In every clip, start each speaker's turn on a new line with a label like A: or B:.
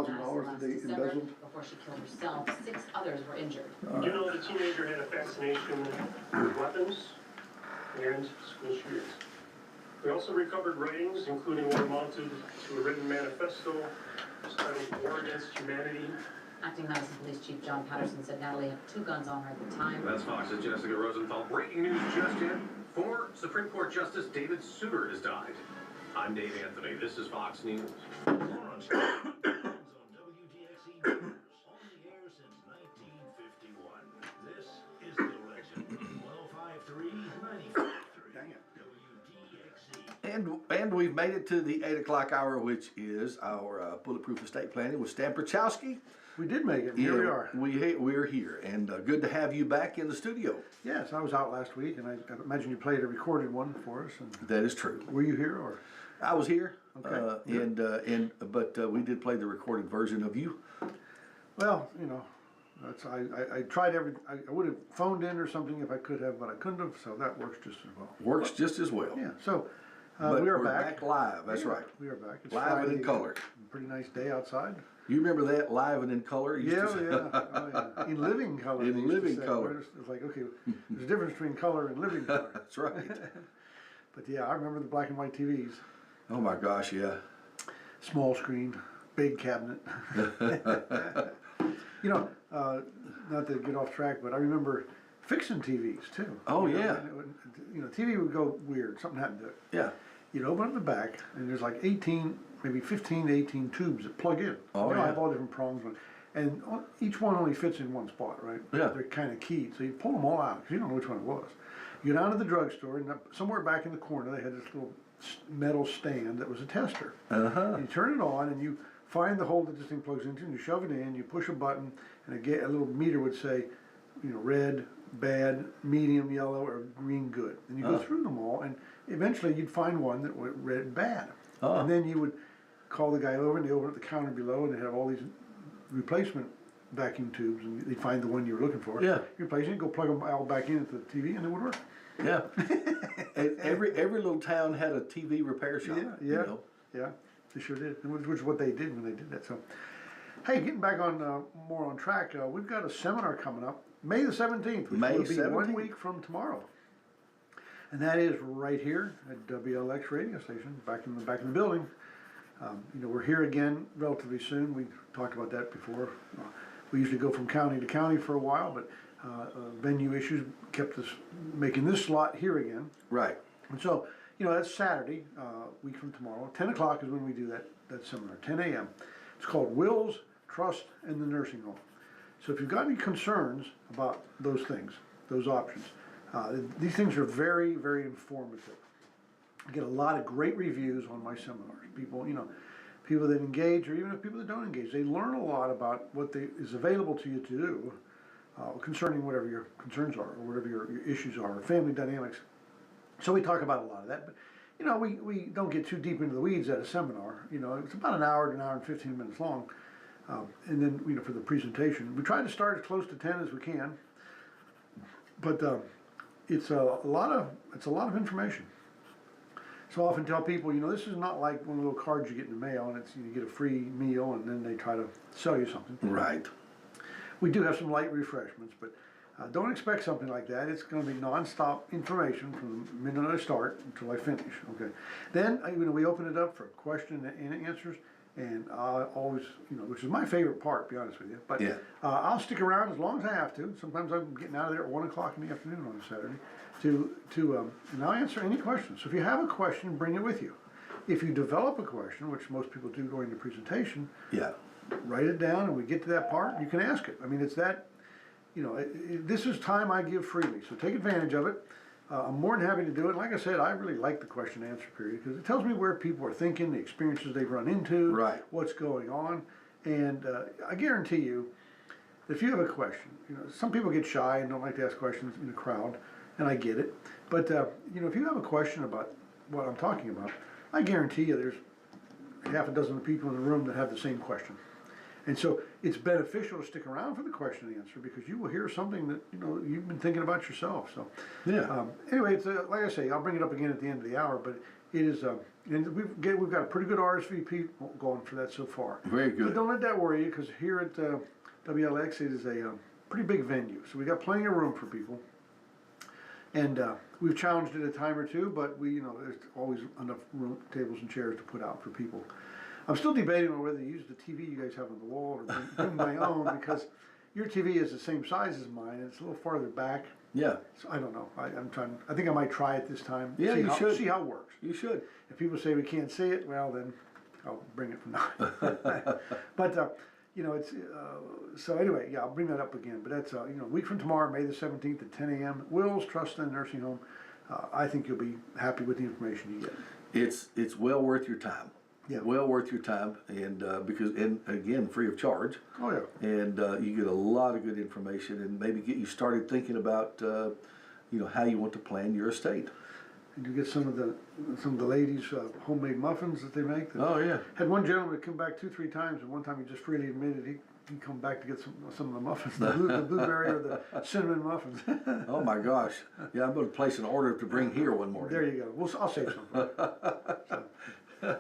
A: $5,000 that they embezzled.
B: Before she killed herself, 6 others were injured.
C: You know the teenager had a fascination with weapons and school shootings. We also recovered writings, including one mounted to a written manifesto citing war against humanity.
B: Acting Madison Police Chief John Patterson said Natalie had 2 guns on her at the time.
D: That's Fox's Jessica Rosenthal. Breaking news just yet. Former Supreme Court Justice David Souter has died. I'm Dave Anthony. This is Fox News.
E: On WDXE News, on the air since 1951. This is The Legend. 1053 953.
A: Dang it.
E: WDXE.
A: And we've made it to the 8 o'clock hour, which is our Bulletproof Estate Planning with Stan Pierchoski.
F: We did make it. Here we are.
A: We're here, and good to have you back in the studio.
F: Yes, I was out last week, and I imagine you played a recorded one for us. And
A: That is true.
F: were you here, or?
A: I was here,
F: Okay.
A: but we did play the recorded version of you.
F: Well, you know, I tried I would have phoned in or something if I could have, but I couldn't have, so that works just as well.
A: Works just as well.
F: Yeah, so
A: But
F: we are
A: we're
F: back.
A: live. That's
F: Yeah,
A: right.
F: We are back. It's
A: Live and
F: Friday,
A: in color.
F: Pretty nice day outside.
A: You remember that, live and in color? Used
F: Yeah,
A: to say-
F: yeah. Oh, yeah. In living color.
A: In
F: they used to
A: living
F: say.
A: color.
F: It's like, okay, there's a difference between color and living color.
A: That's right.
F: But yeah, I remember the black and white TVs.
A: Oh my gosh, yeah.
F: Small screen, big cabinet. You know, not to get off track, but I remember fixing TVs too.
A: Oh,
F: You know,
A: yeah.
F: and it would, you know, TV would go weird. Something happened to it.
A: Yeah.
F: You'd open up the back, and there's like 18, maybe 15 to 18 tubes that plug in.
A: Oh,
F: they
A: yeah.
F: have all different prongs, and each one only fits in one spot, right?
A: Yeah.
F: They're kind of keyed, so you pull them all out because you don't know which one it was. You go down to the drugstore, and somewhere back in the corner, they had this little metal stand that was a tester.
A: Uh-huh.
F: You turn it on, and you find the hole that this thing plugs into, and you shove it in, you push a button, and a little meter would say, you know, red, bad, medium, yellow, or green, good. And you go through them all, and eventually you'd find one that went red, bad. And then you would call the guy over, and they open up the counter below, and they have all these replacement vacuum tubes, and they'd find the one you were looking for.
A: Yeah.
F: You replace it, go plug them all back into the TV, and it would work.
A: Yeah. And every little town had a TV repair shop.
F: Yeah,
A: You know?
F: yeah, they sure did, which is what they did when they did that. So, hey, getting back on more on track, we've got a seminar coming up, May the 17th, which
A: May
F: will be 1
A: 17th.
F: week from tomorrow, and that is right here at WLX radio station, back in the building. You know, we're here again relatively soon. We talked about that before. We usually go from county to county for a while, but venue issues kept us making this slot here again.
A: Right.
F: And so, you know, that's Saturday, week from tomorrow. 10 o'clock is when we do that seminar, 10 a.m. It's called Wills, Trust, and the Nursing Home. So if you've got any concerns about those things, those options, these things are very, very informative. I get a lot of great reviews on my seminars. People, you know, people that engage, or even if people that don't engage, they learn a lot about what is available to you to do concerning whatever your concerns are, or whatever your issues are, or family dynamics. So we talk about a lot of that, but you know, we don't get too deep into the weeds at a seminar. You know, it's about an hour to an hour and 15 minutes long, and then you know, for the presentation, we try to start as close to 10 as we can. But it's a lot of information. So I often tell people, you know, this is not like one of the little cards you get in the mail, and it's you get a free meal, and then they try to sell you something.
A: Right.
F: We do have some light refreshments, but don't expect something like that. It's going to be non-stop information from the minute I start until I finish. Okay. Then you know, we open it up for question and answers, and always, you know, which is my favorite part, to be honest with you. But
A: Yeah.
F: I'll stick around as long as I have to. Sometimes I'm getting out of there at 1 o'clock in the afternoon on a Saturday and I'll answer any questions. So if you have a question, bring it with you. If you develop a question, which most people do during the presentation,
A: Yeah.
F: write it down, and we get to that part, you can ask it. I mean, it's that, you know, this is time I give freely, so take advantage of it. I'm more than happy to do it. Like I said, I really like the question and answer period because it tells me where people are thinking, the experiences they've run into,
A: Right.
F: what's going on, and I guarantee you, if you have a question, you know, some people get shy and don't like to ask questions in a crowd, and I get it. But you know, if you have a question about what I'm talking about, I guarantee you there's half a dozen people in the room that have the same question. And so it's beneficial to stick around for the question and answer because you will hear something that you know you've been thinking about yourself. So
A: Yeah.
F: anyway, it's like I say, I'll bring it up again at the end of the hour. But it is, and we've got a pretty good RSVP going for that so far.
A: Very
F: But
A: good.
F: don't let that worry you, because here at WLX it is a pretty big venue, so we got plenty of room for people. And we've challenged it a time or two, but there's always enough room, tables and chairs to put out for people. I'm still debating on whether to use the TV you guys have on the wall or bring my own, because your TV is the same size as mine, and it's a little farther back.
A: Yeah,
F: So I don't know. I'm trying. I think I might try it this time.
A: Yeah, you should.
F: See how it works.
A: you should.
F: If people say we can't see it, well then, I'll bring it from now. But it's so anyway. Yeah, I'll bring that up again. But that's a week from tomorrow, May the 17th at 10 a.m. Will's Trust and Nursing Home. I think you'll be happy with the information you get.
A: It's well worth your time.
F: Yeah.
A: Well worth your time, and because again, free of charge.
F: Oh yeah.
A: And you get a lot of good information, and maybe get you started thinking about how you want to plan your estate.
F: And you get some of the ladies' homemade muffins that they make.
A: Oh yeah.
F: Had one gentleman that come back 2-3 times, and one time he just freely admitted he'd come back to get some of the muffins, the blueberry or the cinnamon muffins.
A: Oh my gosh. Yeah, I'm going to place an order to bring here one morning.
F: There you go. I'll save some.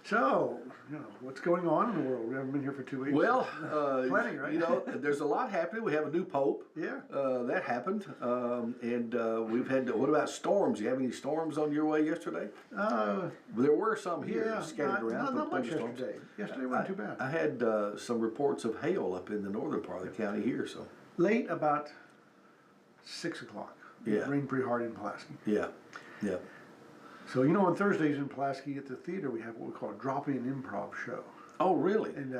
F: So, what's going on in the world? We haven't been here for 2 weeks.
A: Well,
F: Plenty, right?
A: There's a lot happening. We have a new pope.
F: Yeah.
A: That happened. And we've had, what about storms? You have any storms on your way yesterday? There were some here
F: Yeah,
A: scattered around.
F: not much
A: thunderstorms.
F: yesterday. Yesterday wasn't too bad.
A: I had some reports of hail up in the northern part of the county here, so.
F: Late about 6 o'clock.
A: Yeah.
F: It rained pretty hard in Pulaski.
A: Yeah, yeah.
F: So, on Thursdays in Pulaski at the theater, we have what we call a drop-in improv show.
A: Oh, really?
F: And,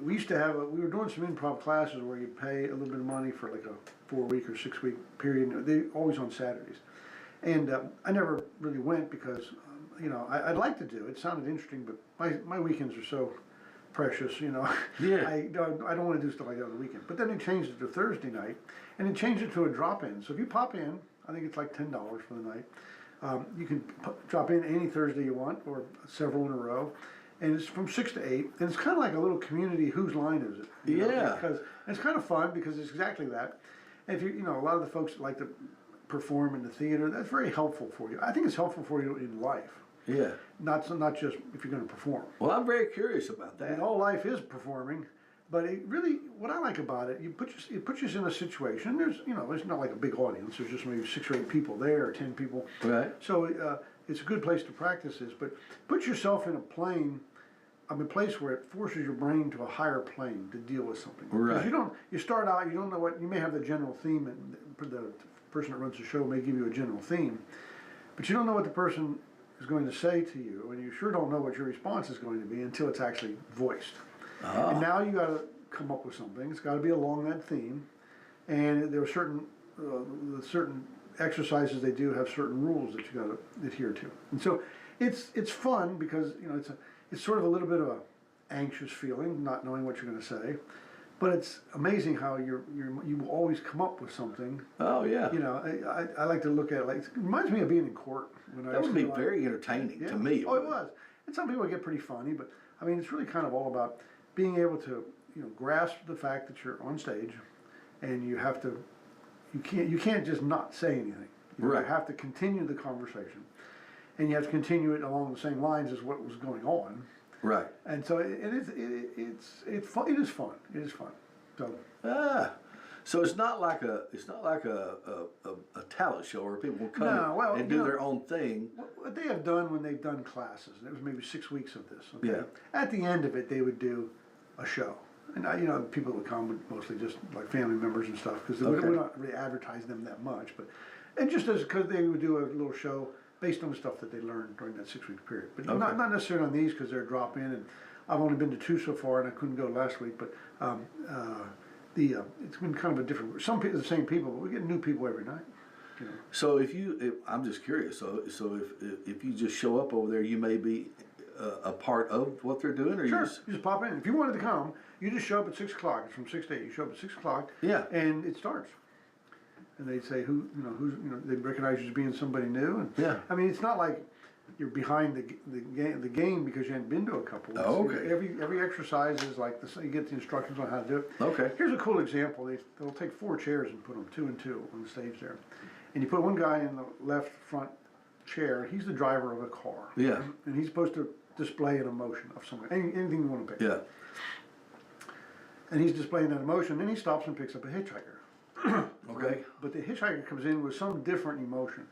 F: we used to have, we were doing some improv classes where you pay a little bit of money for like a 4-week or 6-week period. They always on Saturdays. And I never really went because, I'd like to do it. It sounded interesting, but my weekends are so precious,
A: Yeah.
F: I don't want to do stuff like that on the weekend. But then they changed it to Thursday night, and they changed it to a drop-in. So if you pop in, I think it's like $10 for the night. You can drop in any Thursday you want, or several in a row, and it's from 6 to 8, and it's kind of like a little community. Whose line is it?
A: Yeah.
F: Because it's kind of fun because it's exactly that. And if a lot of the folks that like to perform in the theater, that's very helpful for you. I think it's helpful for you in life,
A: Yeah.
F: not just if you're going to perform.
A: Well, I'm very curious about
F: I
A: that.
F: mean, all life is performing, but it really, what I like about it, it puts you in a situation. There's not like a big audience. There's just maybe 6 or 8 people there, or 10 people.
A: Right.
F: So it's a good place to practice this. But put yourself in a place where it forces your brain to a higher plane to deal with something.
A: Right.
F: Because you start out, you don't know what, you may have the general theme, and the person that runs the show may give you a general theme, but you don't know what the person is going to say to you, and you sure don't know what your response is going to be until it's actually voiced.
A: Ah.
F: And now you got to come up with something. It's got to be along that theme, and there are certain exercises they do have certain rules that you got to adhere to. And so it's fun because it's sort of a little bit of a anxious feeling, not knowing what you're going to say, but it's amazing how you will always come up with something.
A: Oh, yeah.
F: I like to look at it like it reminds me of being in court.
A: That would be very entertaining to me.
F: Oh, it was. And some people get pretty funny, but I mean, it's really kind of all about being able to, grasp the fact that you're on stage, and you can't just not say anything.
A: Right.
F: You have to continue the conversation, and you have to continue it along the same lines as what was going on.
A: Right.
F: And so it's fun. It is fun. It is fun. So.
A: So it's not like a talent show where people will come and do their own thing.
F: What they have done when they've done classes, and it was maybe 6 weeks of this. Okay?
A: Yeah.
F: At the end of it, they would do a show, and people would come, would mostly just like family members and stuff, because we don't really advertise them that much, and just because they would do a little show based on the stuff that they learned during that 6 week period, but not necessarily on these because they're drop in, and I've only been to 2 so far, and I couldn't go last week, but. It's been kind of a different. Some people, the same people, but we get new people every night.
A: So I'm just curious. So if you just show up over there, you may be a part of what they're doing, or
F: Sure,
A: you just
F: pop in. If you wanted to come, you just show up at 6 o'clock. It's from 6 to 8. You show up at 6 o'clock.
A: Yeah.
F: And it starts. And they say who's they recognize you as being somebody new. And
A: Yeah.
F: I mean, it's not like you're behind the game because you hadn't been to a couple.
A: Oh, okay.
F: Every exercise is like this. You get the instructions on how to do it.
A: Okay.
F: Here's a cool example. They'll take 4 chairs and put them 2 and 2 on the stage there, and you put one guy in the left front chair. He's the driver of a car.
A: Yeah.
F: And he's supposed to display an emotion of some kind, anything you want to pick.
A: Yeah.
F: And he's displaying that emotion, then he stops and picks up a hitchhiker.
A: Okay.
F: But the hitchhiker comes in with some different emotion.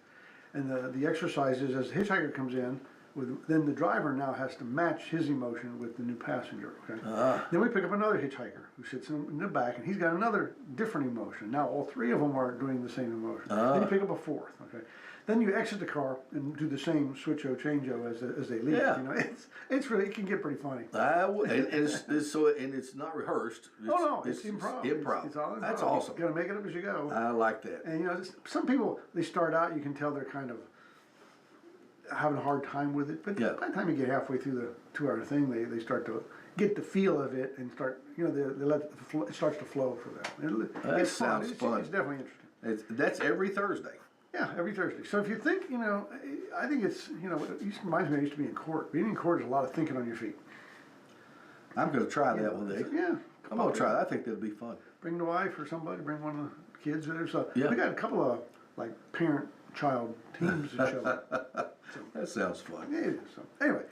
F: And the exercise is, as the hitchhiker comes in, then the driver now has to match his emotion with the new passenger. Okay. Then we pick up another hitchhiker who sits in the back, and he's got another different emotion. Now all three of them are doing the same emotion. Then you pick up a fourth. Okay. Then you exit the car and do the same switch-o, change-o as they leave.
A: Yeah.
F: You know, it's really, it can get pretty funny.
A: And it's not rehearsed.
F: It's improv.
A: Improv.
F: It's all improv.
A: That's awesome.
F: You gotta make it up as you go.
A: I like that.
F: And you know, some people, they start out, you can tell they're kind of having a hard time with it, but
A: Yeah.
F: by the time you get halfway through the 2 hour thing, they start to get the feel of it and start, you know, they let it starts to flow for them.
A: That
F: It's fun.
A: sounds fun.
F: It's definitely interesting.
A: That's every Thursday.
F: Yeah, every Thursday. So if you think, you know, I think it's, you know, it reminds me, I used to be in court. Being in court is a lot of thinking on your feet.
A: I'm going to try that one day.
F: Yeah.
A: I'm going to try that. I think that'll be fun.
F: Bring the wife or somebody, bring one of the kids. There's
A: Yeah.
F: We got a couple of, like, parent-child teams that show up.
A: That sounds fun.
F: Yeah, it is. So, anyway.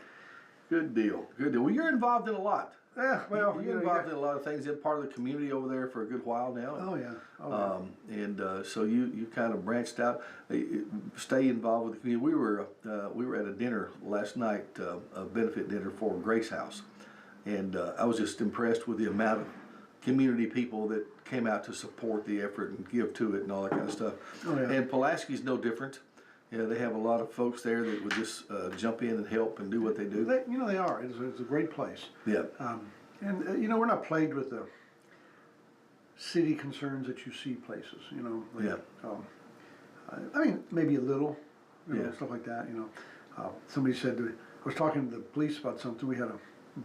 A: Good deal. Good deal. Well, you're involved in a lot.
F: Yeah, well,
A: You're
F: you know,
A: involved in a lot of things. You're part of the community over there for a good while now.
F: Oh, yeah.
A: So you kind of branched out, stay involved with the community. We were at a dinner last night, a benefit dinner for Grace House, and I was just impressed with the amount of community people that came out to support the effort and give to it and all that kind of stuff.
F: Oh, yeah.
A: And Pulaski's no different. You know, they have a lot of folks there that would just jump in and help and do what they do.
F: You know, they are. It's a great place.
A: Yeah.
F: You know, we're not plagued with the city concerns that you see places, you know. Like, I mean, maybe a little, you know,
A: Yeah.
F: stuff like that, you know. Somebody said, I was talking to the police about something. We had a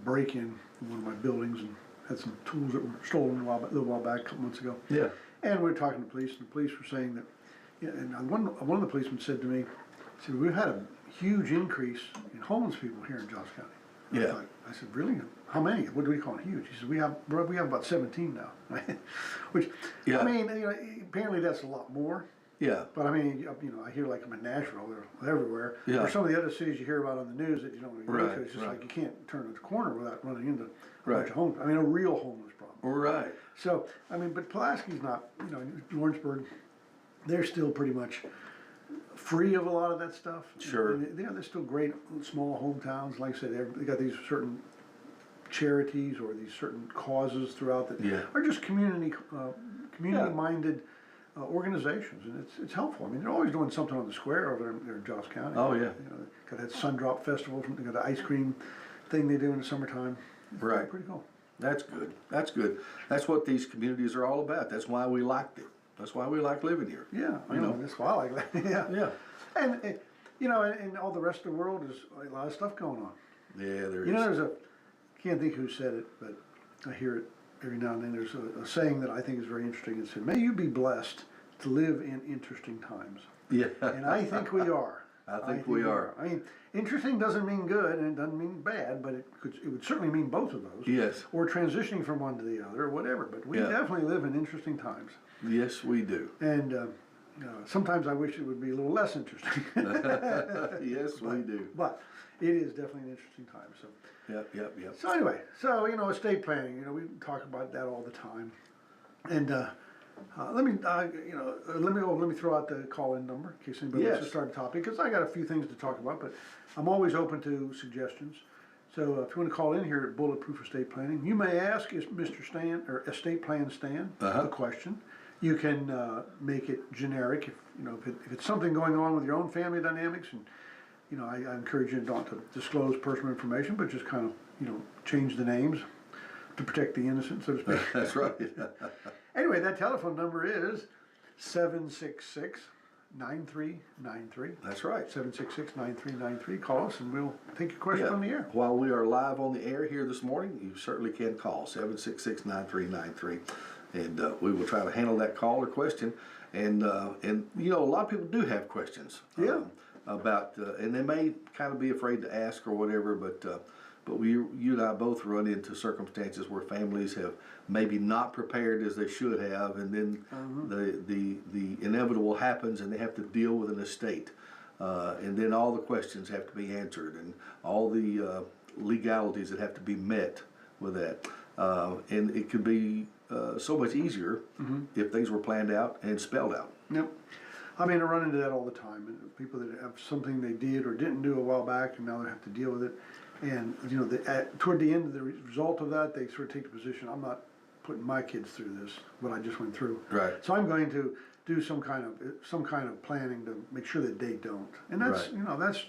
F: break-in one of my buildings and had some tools that were stolen a little while back, a couple months ago.
A: Yeah.
F: And we were talking to the police, and the police were saying that, yeah, and one of the policemen said to me, he said, we've had a huge increase in homeless people here in Johnson County. And
A: Yeah.
F: I said, really? How many? What do we call it huge? He said, we have about 17 now. Which,
A: Yeah.
F: I mean, you know, apparently that's a lot more.
A: Yeah.
F: But I mean, you know, I hear like I'm in Nashville or everywhere.
A: Yeah.
F: Or some of the other cities you hear about on the news that you don't really go
A: Right,
F: to. It's just
A: right.
F: like you can't turn the corner without running into a
A: Right.
F: bunch of homeless. I mean, a real homeless problem.
A: Right.
F: So, I mean, but Pulaski's not, you know, Lawrenceburg, they're still pretty much free of a lot of that stuff.
A: Sure.
F: And they're still great small hometowns. Like I said, they got these certain charities or these certain causes throughout that
A: Yeah.
F: are just community-minded organizations, and it's helpful. I mean, they're always doing something on the square over there in Johnson County.
A: Oh, yeah.
F: You know, got that Sundrop Festival, they got the ice cream thing they do in the summertime. It's
A: Right.
F: pretty cool.
A: That's good. That's good. That's what these communities are all about. That's why we liked it. That's why we like living here.
F: Yeah, I
A: You
F: know.
A: know.
F: That's why I like that. Yeah.
A: Yeah.
F: And you know, and all the rest of the world is a lot of stuff going on.
A: Yeah, there is.
F: You know, can't think who said it, but I hear it every now and then. There's a saying that I think is very interesting. It said, "May you be blessed to live in interesting times."
A: Yeah.
F: And I think we are.
A: I think we are.
F: I mean, interesting doesn't mean good and it doesn't mean bad, but it would certainly mean both of those.
A: Yes.
F: Or transitioning from one to the other, or whatever. But we
A: Yeah.
F: definitely live in interesting times.
A: Yes, we do.
F: And sometimes I wish it would be a little less interesting.
A: Yes, we do.
F: But it is definitely an interesting time. So,
A: Yep.
F: so anyway, you know, estate planning. You know, we talk about that all the time. And let me throw out the call-in number in case anybody wants to
A: Yes.
F: start a topic, because I got a few things to talk about. But I'm always open to suggestions. So if you want to call in here at Bulletproof Estate Planning, you may ask Mr. Stan or Estate Plan Stan a question. You can make it generic if it's something going on with your own family dynamics, and you know, I encourage you not to disclose personal information, but just kind of change the names to protect the innocent, so to speak.
A: That's right.
F: Anyway, that telephone number is 766-9393.
A: That's right.
F: 766-9393. Call us and we'll take your question on the air.
A: While we are live on the air here this morning, you certainly can call 766-9393, and we will try to handle that call or question. And you know, a lot of people do have questions.
F: Yeah.
A: About and they may kind of be afraid to ask or whatever, but you and I both run into circumstances where families have maybe not prepared as they should have, and then the inevitable happens, and they have to deal with an estate. And then all the questions have to be answered and all the legalities that have to be met with that. And it could be so much easier if things were planned out and spelled out.
F: Yep. I mean, I run into that all the time. And people that have something they did or didn't do a while back, and now they have to deal with it. And you know, toward the end of the result of that, they sort of take the position: I'm not putting my kids through this, what I just went through.
A: Right.
F: So I'm going to do some kind of planning to make sure that they don't. And that's
A: Right.
F: you know that's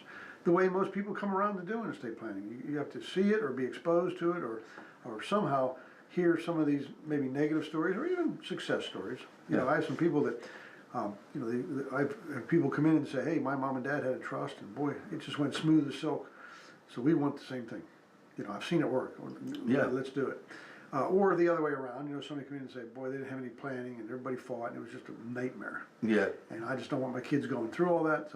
F: the way most people come around to doing estate planning. You have to see it or be exposed to it or somehow hear some of these maybe negative stories or even success stories. You know, I have some people that. You know, I've had people come in and say, "Hey, my mom and dad had a trust, and boy, it just went smooth as silk." So we want the same thing. You know, I've seen it work.
A: Yeah.
F: Let's do it. Or the other way around. You know, somebody come in and say, "Boy, they didn't have any planning, and everybody fought, and it was just a nightmare."
A: Yeah.
F: And I just don't want my kids going through all that.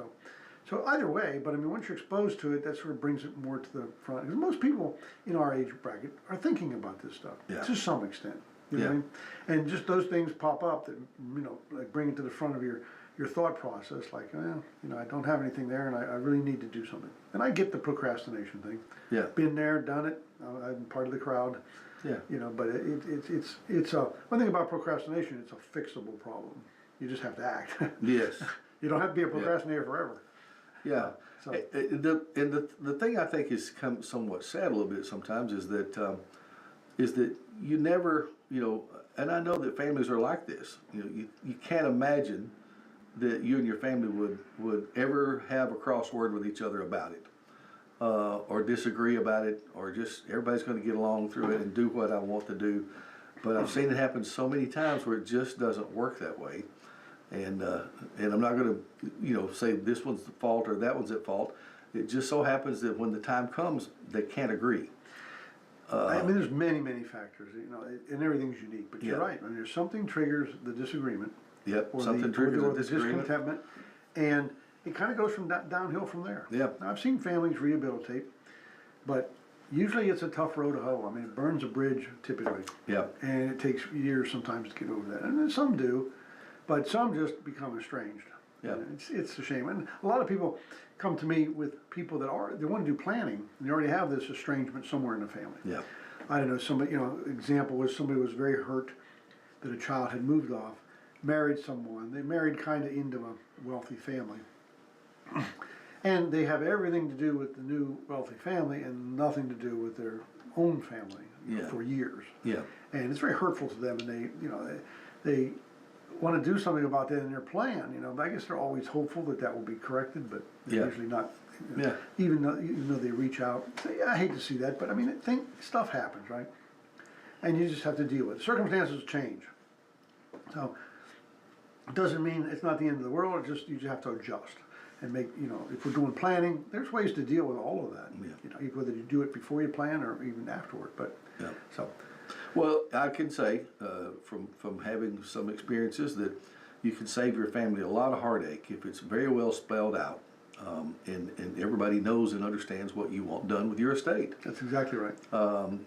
F: So either way, but I mean, once you're exposed to it, that sort of brings it more to the front. Because most people in our age bracket are thinking about this stuff to some extent. You know what I mean? And just those things pop up that, you know, like bring it to the front of your thought process, like, you know, I don't have anything there and I really need to do something. And I get the procrastination thing.
A: Yeah.
F: Been there, done it, I'm part of the crowd.
A: Yeah.
F: You know, but it's one thing about procrastination, it's a fixable problem. You just have to act.
A: Yes.
F: You don't have to be a procrastinator forever.
A: Yeah.
F: So-
A: The thing I think is come somewhat sad a little bit sometimes is that you never, you know, and I know that families are like this. You know, you can't imagine that you and your family would ever have a crossword with each other about it, or disagree about it, or just everybody's going to get along through it and do what I want to do. But I've seen it happen so many times where it just doesn't work that way. And I'm not going to, you know, say this one's the fault or that one's at fault. It just so happens that when the time comes, they can't agree.
F: I mean, there's many factors, you know, and everything's unique. But you're
A: Yeah.
F: right. I mean, there's something triggers the disagreement.
A: Yep,
F: Or
A: something
F: the,
A: triggers
F: or
A: a
F: the
A: disagreement.
F: discontentment, and it kind of goes from downhill from there.
A: Yeah.
F: Now, I've seen families rehabilitate, but usually it's a tough road to hoe. I mean, it burns a bridge typically,
A: Yeah.
F: and it takes years sometimes to get over that. And then some do, but some just become estranged.
A: Yeah.
F: And it's a shame. And a lot of people come to me with people that want to do planning, and they already have this estrangement somewhere in the family.
A: Yeah.
F: I don't know, somebody, you know, example was somebody was very hurt that a child had moved off, married someone. They married kind of into a wealthy family. And they have everything to do with the new wealthy family and nothing to do with their own family for years.
A: Yeah.
F: And it's very hurtful to them, and they, you know, they want to do something about that in their plan, you know. But I guess they're always hopeful that that will be corrected, but they're usually not. You know, even though they reach out, say, yeah, I hate to see that, but I mean, stuff happens, right? And you just have to deal with it. Circumstances change, so it doesn't mean it's not the end of the world. It's just you just have to adjust and make. You know, if we're doing planning, there's ways to deal with all of that.
A: Yeah.
F: You know, whether you do it before you plan or even afterward. But so.
A: Well, I can say from having some experiences that you can save your family a lot of heartache if it's very well spelled out, and everybody knows and understands what you want done with your estate.
F: That's exactly right.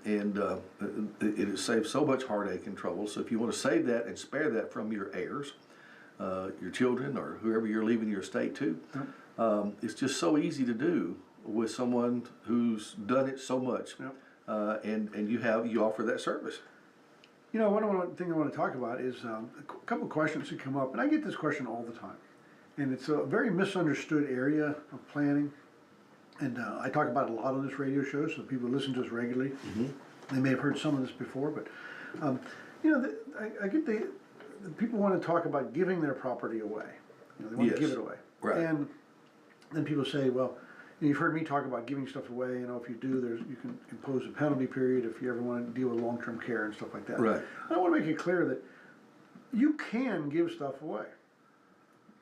A: It saves so much heartache and trouble. So if you want to save that and spare that from your heirs, your children or whoever you're leaving your estate to, it's just so easy to do with someone who's done it so much.
F: Yep.
A: And you offer that service.
F: You know, one thing I want to talk about is a couple of questions that come up, and I get this question all the time, and it's a very misunderstood area of planning, and I talk about it a lot on this radio show, so people who listen to us regularly, they may have heard some of this before, but you know, I get the people want to talk about giving their property away. You know, they want to give it away,
A: right?
F: And then people say, well, you've heard me talk about giving stuff away. You know, if you do, you can impose a penalty period if you ever want to deal with long-term care and stuff like that.
A: Right.
F: And I want to make it clear that you can give stuff away.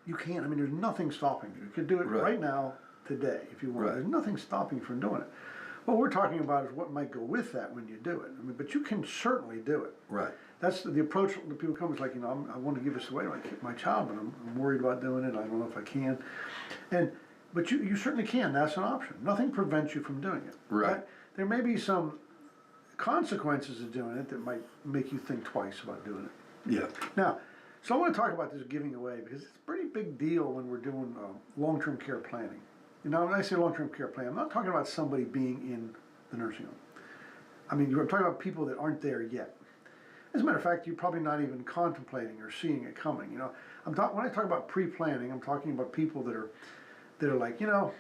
F: You can. I mean, there's nothing stopping you. You can do it right now, today, if you want.
A: Right.
F: There's nothing stopping you from doing it. What we're talking about is what might go with that when you do it. I mean, but you can certainly do it.
A: Right.
F: That's the approach that people come is like, you know, I want to give this away to my child, but I'm worried about doing it. I don't know if I can. But you certainly can. That's an option. Nothing prevents you from doing it.
A: Right.
F: But there may be some consequences of doing it that might make you think twice about doing it.
A: Yeah.
F: Now, So I want to talk about this giving away because it's a pretty big deal when we're doing long-term care planning. You know, when I say long-term care plan, I'm not talking about somebody being in the nursing home. I mean, you're talking about people that aren't there yet. As a matter of fact, you're probably not even contemplating or seeing it coming. You know, when I talk about pre-planning, I'm talking about people that are like, you know,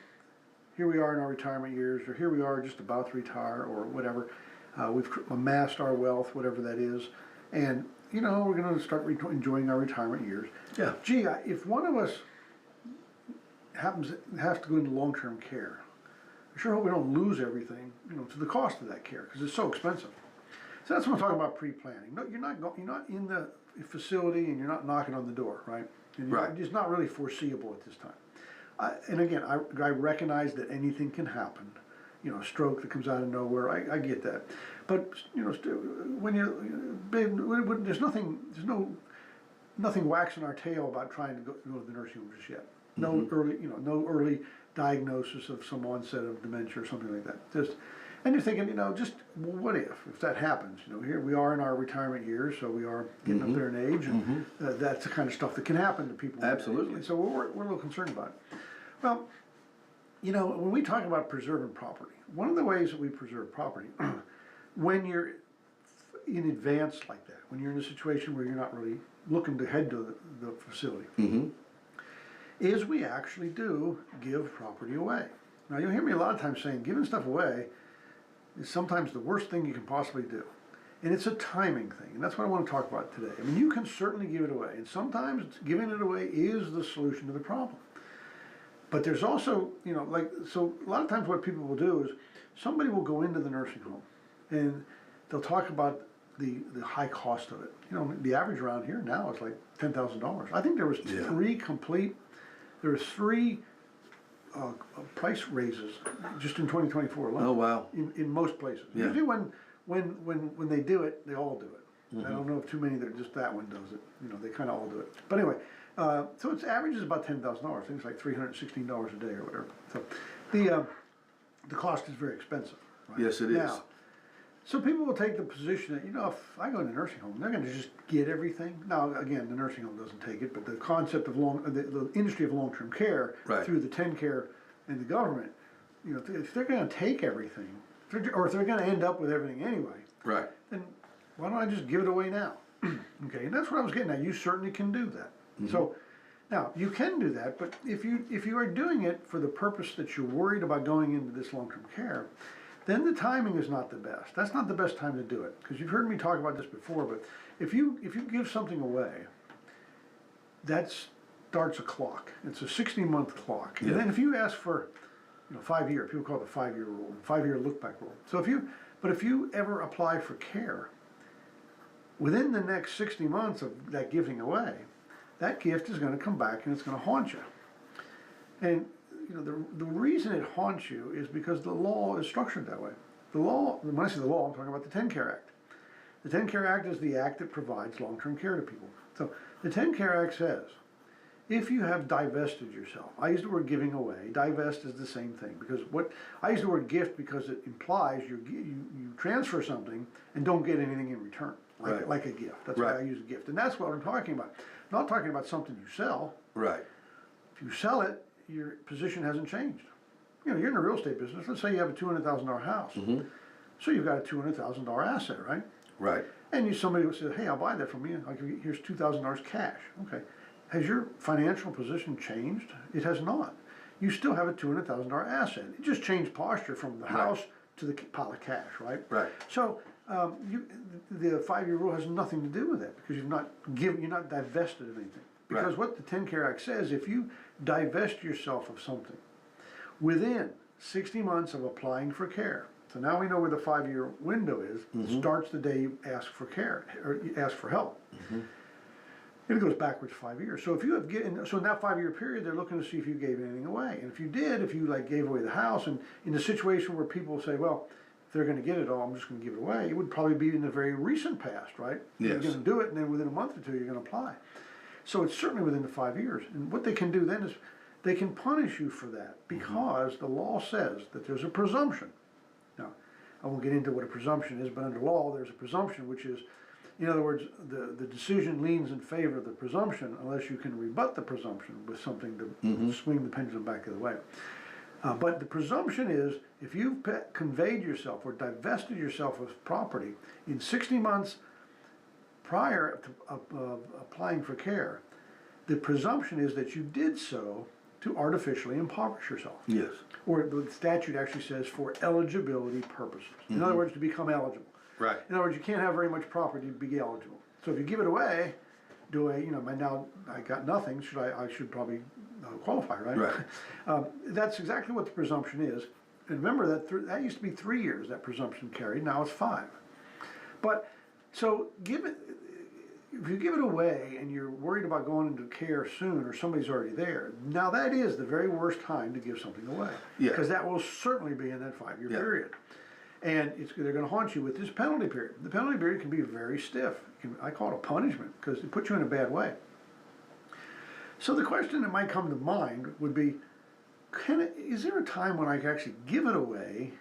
F: here we are in our retirement years, or here we are just about to retire, or whatever. We've amassed our wealth, whatever that is, and you know, we're going to start enjoying our retirement years.
A: Yeah.
F: Gee, if one of us has to go into long-term care, I sure hope we don't lose everything, you know, to the cost of that care, because it's so expensive. So that's what I'm talking about pre-planning. No, you're not in the facility and you're not knocking on the door, right? And
A: Right.
F: It's not really foreseeable at this time. And again, I recognize that anything can happen. You know, a stroke that comes out of nowhere. I get that, but you know, when there's nothing waxing our tail about trying to go to the nursing home just yet. No early diagnosis of some onset of dementia or something like that. And you're thinking, you know, just what if that happens? You know, here we are in our retirement years, so we are getting up there in age, and that's the kind of stuff that can happen to people.
A: Absolutely.
F: And so we're a little concerned about it. Well, you know, when we talk about preserving property, one of the ways that we preserve property, when you're in advance like that, when you're in a situation where you're not really looking to head to the facility, is we actually do give property away. Now, you'll hear me a lot of times saying giving stuff away is sometimes the worst thing you can possibly do. And it's a timing thing, and that's what I want to talk about today. I mean, you can certainly give it away, and sometimes giving it away is the solution to the problem. But there's also, you know, so a lot of times what people will do is somebody will go into the nursing home and they'll talk about the high cost of it. You know, the average around here now is like $10,000. I think there was three price raises just in 2024 alone.
A: Oh, wow.
F: In most places.
A: Yeah.
F: Usually when they do it, they all do it. I don't know if too many that just that one does it. You know, they kind of all do it. But anyway, so its average is about $10,000. I think it's like $316 a day or whatever. So the cost is very expensive. Right?
A: Yes, it is.
F: Now, so people will take the position that, you know, if I go in a nursing home, they're going to just get everything. Now, again, the nursing home doesn't take it, but the concept of the industry of long-term care through the TennCare and the government, you know, if they're going to take everything, or if they're going to end up with everything anyway,
A: Right.
F: then why don't I just give it away now? Okay, and that's what I was getting at. You certainly can do that. So now you can do that, but if you are doing it for the purpose that you're worried about going into this long-term care, then the timing is not the best. That's not the best time to do it, because you've heard me talk about this before. But if you give something away, that starts a clock. It's a 60-month clock, and then if you ask for 5 year, people call it the 5-year rule, 5-year look-back rule. So if you ever apply for care, within the next 60 months of that giving away, that gift is going to come back and it's going to haunt you. And you know, the reason it haunts you is because the law is structured that way. The law, when I say the law, I'm talking about the TennCare Act. The TennCare Act is the act that provides long-term care to people. So the TennCare Act says, if you have divested yourself, I use the word giving away, divest is the same thing, because I use the word gift because it implies you transfer something and don't get anything in return, like a gift. That's why I use a gift. And that's what I'm talking about. I'm not talking about something you sell.
A: Right.
F: If you sell it, your position hasn't changed. You know, you're in the real estate business. Let's say you have a $200,000 house. So you've got a $200,000 asset, right? Right. And somebody will say, hey, I'll buy that from you. Here's $2,000 cash. Okay. Has your financial position changed? It has not. You still have a $200,000 asset. It just changed posture from the house to the pile of cash, right?
A: Right.
F: So the 5-year rule has nothing to do with that, because you're not divested of anything. Because what the TennCare Act says, if you divest yourself of something within 60 months of applying for care, so now we know where the 5-year window is. It starts the day you ask for care or you ask for help. And it goes backwards 5 years. So if you have so in that 5-year period, they're looking to see if you gave anything away. And if you did, if you gave away the house, and in a situation where people say, well, if they're going to get it all, I'm just going to give it away, it would probably be in the very recent past, right?
A: Yes.
F: You're going to do it, and then within a month or two, you're going to apply. So it's certainly within the 5 years. And what they can do then is they can punish you for that, because the law says that there's a presumption. Now, I won't get into what a presumption is, but under law, there's a presumption, which is In other words, the decision leans in favor of the presumption unless you can rebut the presumption with something to swing the pendulum back the other way. But the presumption is, if you've conveyed yourself or divested yourself of property in 60 months prior to applying for care, the presumption is that you did so to artificially impoverish yourself.
A: Yes.
F: Or the statute actually says for eligibility purposes. In other words, to become eligible.
A: Right.
F: In other words, you can't have very much property to be eligible. So if you give it away, now I got nothing, I should probably qualify, right?
A: Right.
F: That's exactly what the presumption is. And remember that used to be 3 years, that presumption carried, now it's 5. But, so if you give it away and you're worried about going into care soon or somebody's already there, now that is the very worst time to give something away.
A: Yeah.
F: Because that will certainly be in that 5-year period. And they're going to haunt you with this penalty period. The penalty period can be very stiff. I call it a punishment because it puts you in a bad way. So the question that might come to mind would be, is there a time when I can actually give it away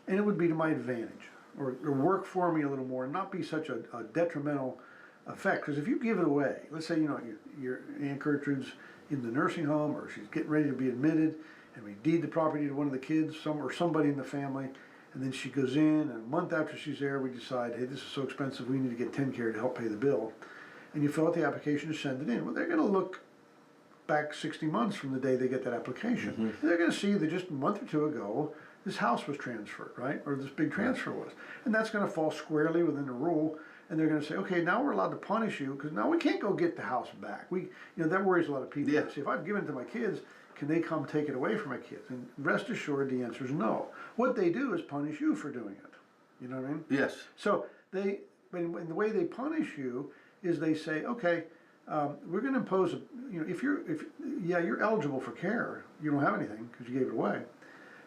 F: and it would be to my advantage or work for me a little more and not be such a detrimental effect? Because if you give it away, let's say your Aunt Gertrude's in the nursing home or she's getting ready to be admitted and we deed the property to one of the kids or somebody in the family, and then she goes in, and a month after she's there, we decide, hey, this is so expensive, we need to get TennCare to help pay the bill. And you fill out the application to send it in. Well, they're going to look back 60 months from the day they get that application. And they're going to see that just a month or two ago, this house was transferred, right? Or this big transfer was. And that's going to fall squarely within the rule. And they're going to say, okay, now we're allowed to punish you because now we can't go get the house back. That worries a lot of people.
A: Yeah.
F: See, if I've given it to my kids, can they come take it away from my kids? And rest assured, the answer is no. What they do is punish you for doing it. You know what I mean?
A: Yes.
F: So and the way they punish you is they say, okay, we're going to impose if you're eligible for care, you don't have anything because you gave it away.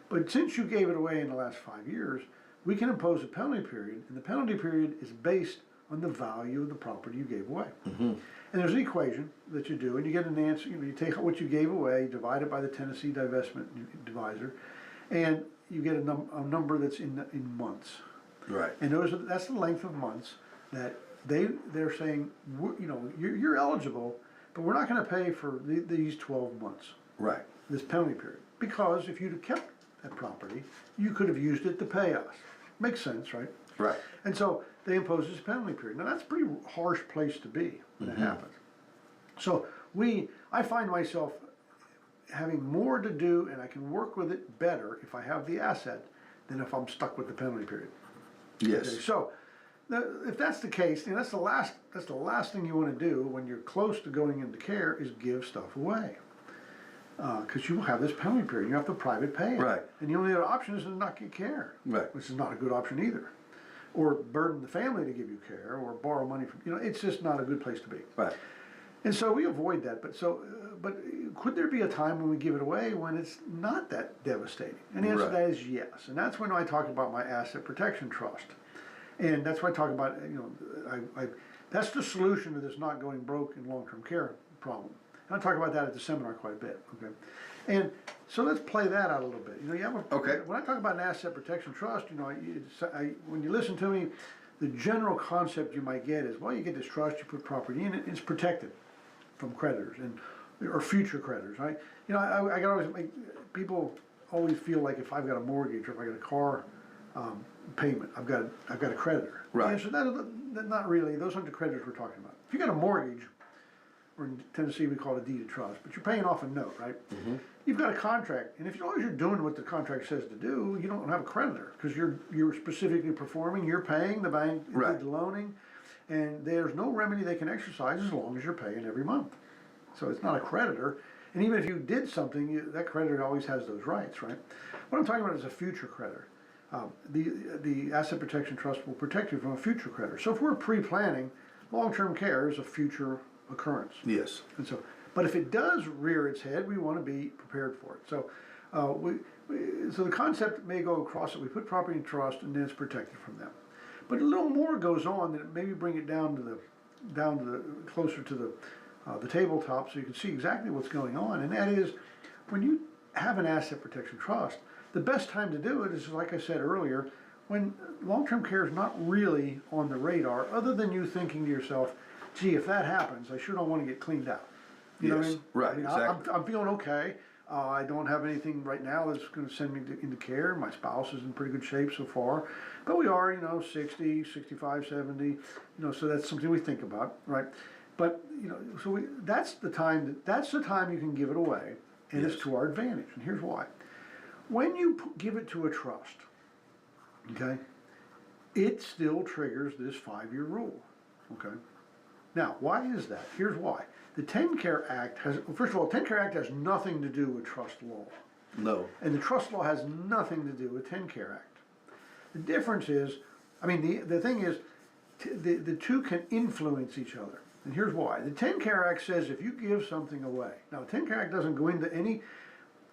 F: But since you gave it away in the last 5 years, we can impose a penalty period, and the penalty period is based on the value of the property you gave away. And there's an equation that you do, and you get an answer. You take what you gave away, divide it by the Tennessee divestment divisor, and you get a number that's in months.
A: Right.
F: And that's the length of months that they're saying, you're eligible, but we're not going to pay for these 12 months.
A: Right.
F: This penalty period, because if you'd have kept that property, you could have used it to pay us. Makes sense, right?
A: Right.
F: And so they impose this penalty period. Now that's a pretty harsh place to be when that happens. So I find myself having more to do, and I can work with it better if I have the asset than if I'm stuck with the penalty period.
A: Yes.
F: Okay, so if that's the case, that's the last thing you want to do when you're close to going into care is give stuff away. Because you have this penalty period, you have to private pay it.
A: Right.
F: And the only other option is to not get care.
A: Right.
F: Which is not a good option either. Or burden the family to give you care, or borrow money from, it's just not a good place to be.
A: Right.
F: And so we avoid that, but could there be a time when we give it away when it's not that devastating? And the answer to that is yes. And that's when I talk about my asset protection trust. And that's why I talk about, that's the solution to this not going broke in long-term care problem. And I talk about that at the seminar quite a bit, okay? And so let's play that out a little bit. When I talk about an asset protection trust, when you listen to me, the general concept you might get is, well, you get this trust, you put property in it, it's protected from creditors or future creditors, right? I can always people always feel like if I've got a mortgage or if I got a car payment, I've got a creditor.
A: Right.
F: So that not really. Those aren't the creditors we're talking about. If you got a mortgage, or in Tennessee we call it a deed of trust, but you're paying off a note, right? You've got a contract, and as long as you're doing what the contract says to do, you don't have a creditor because you're specifically performing. You're paying the bank,
A: Right.
F: the loaning, and there's no remedy they can exercise as long as you're paying every month. So it's not a creditor, and even if you did something, that creditor always has those rights, right? What I'm talking about is a future creditor. The asset protection trust will protect you from a future creditor. So if we're pre-planning, long-term care is a future occurrence.
A: Yes.
F: And so, but if it does rear its head, we want to be prepared for it. So, so the concept may go across it. We put property in trust, and then it's protected from them. But a little more goes on that maybe bring it down to the closer to the tabletop, so you can see exactly what's going on. And that is, when you have an asset protection trust, the best time to do it is, like I said earlier, when long-term care is not really on the radar, other than you thinking to yourself, gee, if that happens, I sure don't wanna get cleaned out. You know what I
A: Yes,
F: mean?
A: right,
F: I mean,
A: exactly.
F: I'm feeling okay, I don't have anything right now that's gonna send me into care, my spouse is in pretty good shape so far. But we are, 60, 65, 70, so that's something we think about, right? But, that's the time you can give it away, and it's
A: Yes.
F: to our advantage, and here's why. When you give it to a trust, okay, it still triggers this 5-year rule, okay? Now, why is that? Here's why. The 10 Care Act first of all, the 10 Care Act has nothing to do with trust law.
A: No,
F: And the trust law has nothing to do with 10 Care Act. The difference is, the thing is, the two can influence each other. And here's why. The 10 Care Act says if you give something away, now the 10 Care Act doesn't go into any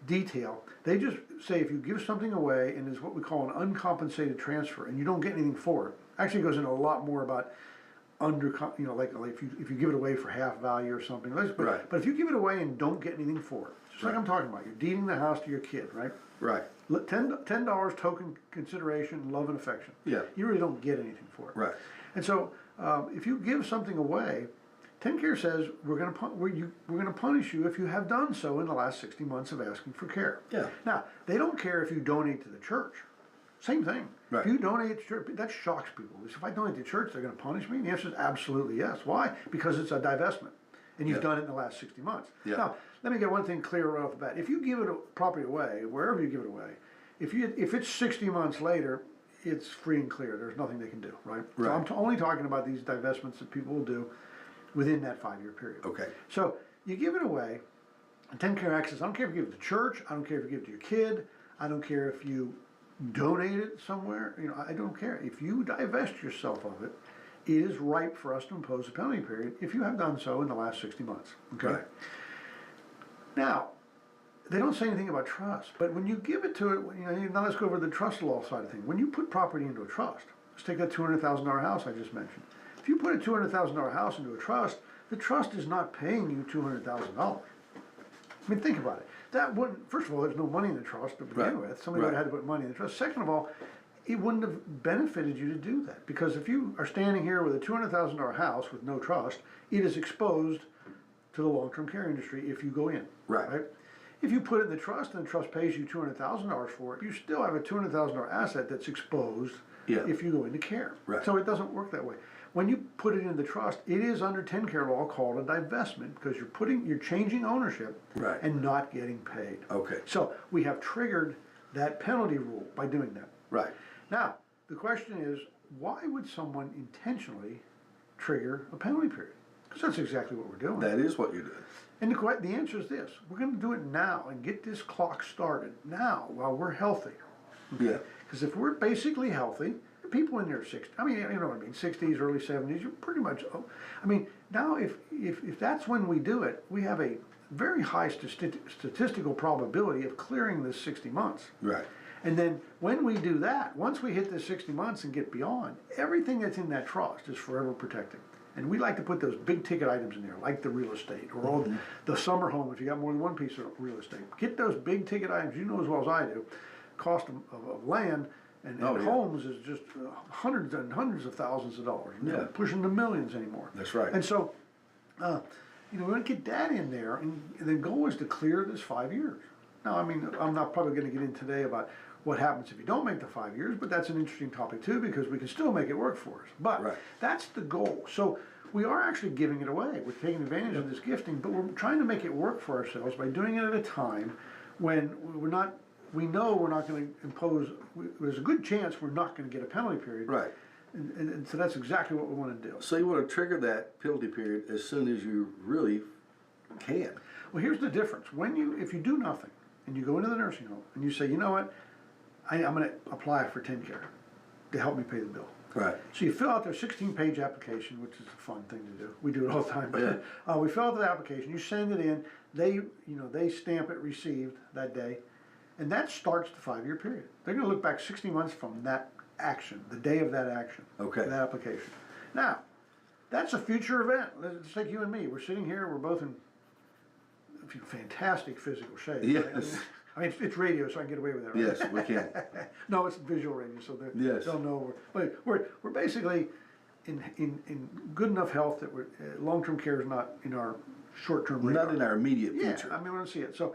F: detail, they just say if you give something away and it's what we call an uncompensated transfer and you don't get anything for it, actually it goes into a lot more about like if you give it away for half value or something. But,
A: Right.
F: but if you give it away and don't get anything for it, just like
A: Right.
F: I'm talking about, you're deeding the house to your kid, right?
A: right,
F: $10 token consideration, love and affection.
A: Yeah.
F: You really don't get anything for it.
A: right,
F: And so, if you give something away, 10 Care says we're going to punish you if you have done so in the last 60 months of asking for care.
A: Yeah.
F: Now, they don't care if you donate to the church. Same thing.
A: Right.
F: If you donate to church, that shocks people. If I donate to church, they're going to punish me? And the answer is absolutely yes. Why? Because it's a divestment. And you've
A: Yeah.
F: done it in the last 60 months.
A: Yeah.
F: Now, let me get one thing clear right off the bat. If you give it property away, wherever you give it away, if it's 60 months later, it's free and clear. There's nothing they can do, right? So
A: Right.
F: I'm only talking about these divestments that people will do within that 5-year period.
A: okay,
F: So you give it away, and 10 Care Act says, I don't care if you give it to church, I don't care if you give it to your kid, I don't care if you donate it somewhere, I don't care. If you divest yourself of it, it is ripe for us to impose a penalty period if you have done so in the last 60 months, okay?
A: Right.
F: Now, they don't say anything about trust, but when you give it to it, now let's go over the trust law side of things. When you put property into a trust, let's take that $200,000 house I just mentioned. If you put a $200,000 house into a trust, the trust is not paying you $200,000. Think about it. That wouldn't, first of all, there's no money in the trust to begin
A: Right.
F: with. Somebody would
A: Right.
F: have had to put money in the trust. Second of all, it wouldn't have benefited you to do that. Because if you are standing here with a $200,000 house with no trust, it is exposed to the long-term care industry if you go in.
A: Right.
F: If you put it in the trust and the trust pays you $200,000 for it, you still have a $200,000 asset that's exposed
A: Yeah.
F: if you go into care.
A: Right.
F: So it doesn't work that way. When you put it in the trust, it is under 10 Care law called a divestment because you're changing ownership
A: Right.
F: and not getting paid.
A: okay,
F: So we have triggered that penalty rule by doing that.
A: right,
F: Now, the question is, why would someone intentionally trigger a penalty period? Because that's exactly what we're doing.
A: that is what you're doing.
F: And the answer is this: we're going to do it now and get this clock started now while we're healthy.
A: Yeah,
F: Because if we're basically healthy, people in their 60s, you know what I mean, 60s, early 70s, you're pretty much. Now if that's when we do it, we have a very high statistical probability of clearing this 60 months.
A: right,
F: And then when we do that, once we hit the 60 months and get beyond, everything that's in that trust is forever protected. And we like to put those big ticket items in there, like the real estate, or all the summer home if you got more than one piece of real estate. Get those big ticket items, you know as well as I do, cost of land and
A: Oh, yeah.
F: homes is just hundreds and hundreds of thousands of dollars.
A: Yeah.
F: Pushing the millions anymore.
A: That's right.
F: And so, we want to get that in there, and the goal is to clear this 5 years. Now, I'm not probably going to get in today about what happens if you don't make the 5 years, but that's an interesting topic too, because we can still make it work for us. But
A: Right.
F: that's the goal. So we are actually giving it away. We're taking advantage of this gifting, but we're trying to make it work for ourselves by doing it at a time when we know we're not going to impose, there's a good chance we're not going to get a penalty period.
A: right.
F: And so that's exactly what we want to do.
A: So you want to trigger that penalty period as soon as you really can.
F: Well, here's the difference. If you do nothing and you go into the nursing home and you say, you know what, I'm going to apply for 10 Care to help me pay the bill.
A: Right.
F: So you fill out their 16-page application, which is a fun thing to do. We do it all the time.
A: Yeah.
F: We fill out the application. You send it in. They stamp it received that day, and that starts the 5-year period. They're going to look back 60 months from that action, the day of that action.
A: Okay.
F: That application. Now, that's a future event. It's like you and me. We're sitting here. We're both in fantastic physical shape.
A: Yes.
F: Right? I mean, it's radio, so I can get away with it, right?
A: Yes, we can.
F: No, it's visual radio, so
A: Yes.
F: they'll know. We're basically in good enough health that we're, long-term care is not in our short-term radar.
A: Not in our immediate
F: Yeah,
A: future.
F: I mean, we don't see it. So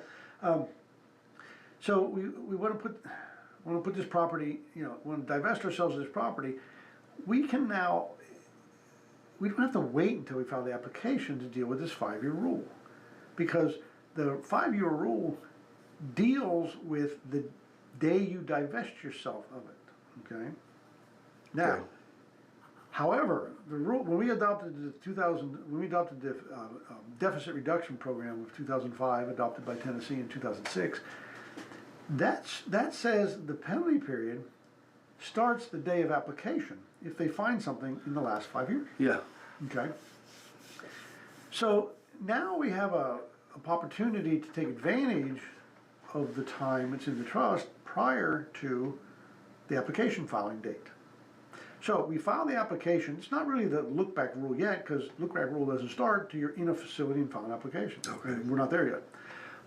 F: we want to put this property, you know, want to divest ourselves of this property. We can now, we don't have to wait until we file the application to deal with this 5-year rule. Because the 5-year rule deals with the day you divest yourself of it, okay? Now,
A: Okay.
F: however, the rule, when we adopted the deficit reduction program of 2005, adopted by Tennessee in 2006, that says the penalty period starts the day of application if they find something in the last 5 years.
A: Yeah,
F: Okay. So now we have a opportunity to take advantage of the time it's in the trust prior to the application filing date. So we file the application. It's not really the look-back rule yet, because look-back rule doesn't start till you're in a facility and file an application.
A: Okay.
F: And we're not there yet.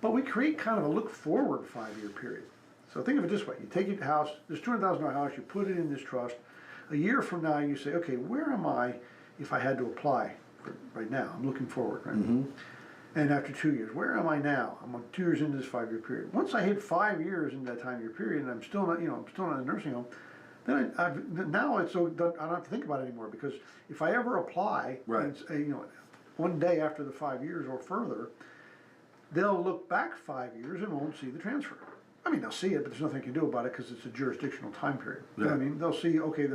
F: But we create kind of a look-forward 5-year period. So think of it this way. You take your house, this $200,000 house, you put it in this trust. A year from now, you say, okay, where am I if I had to apply for right now? I'm looking forward, right? And after 2 years, where am I now? I'm 2 years into this 5-year period. Once I hit 5 years into that time-year period, and I'm still not, I'm still not in a nursing home, then now it's so I don't have to think about it anymore, because if I ever apply,
A: Right.
F: and it's, one day after the 5 years or further, they'll look back 5 years and won't see the transfer. I mean, they'll see it, but there's nothing they can do about it because it's a jurisdictional time period. You know what I
A: Yeah.
F: mean? They'll see, okay,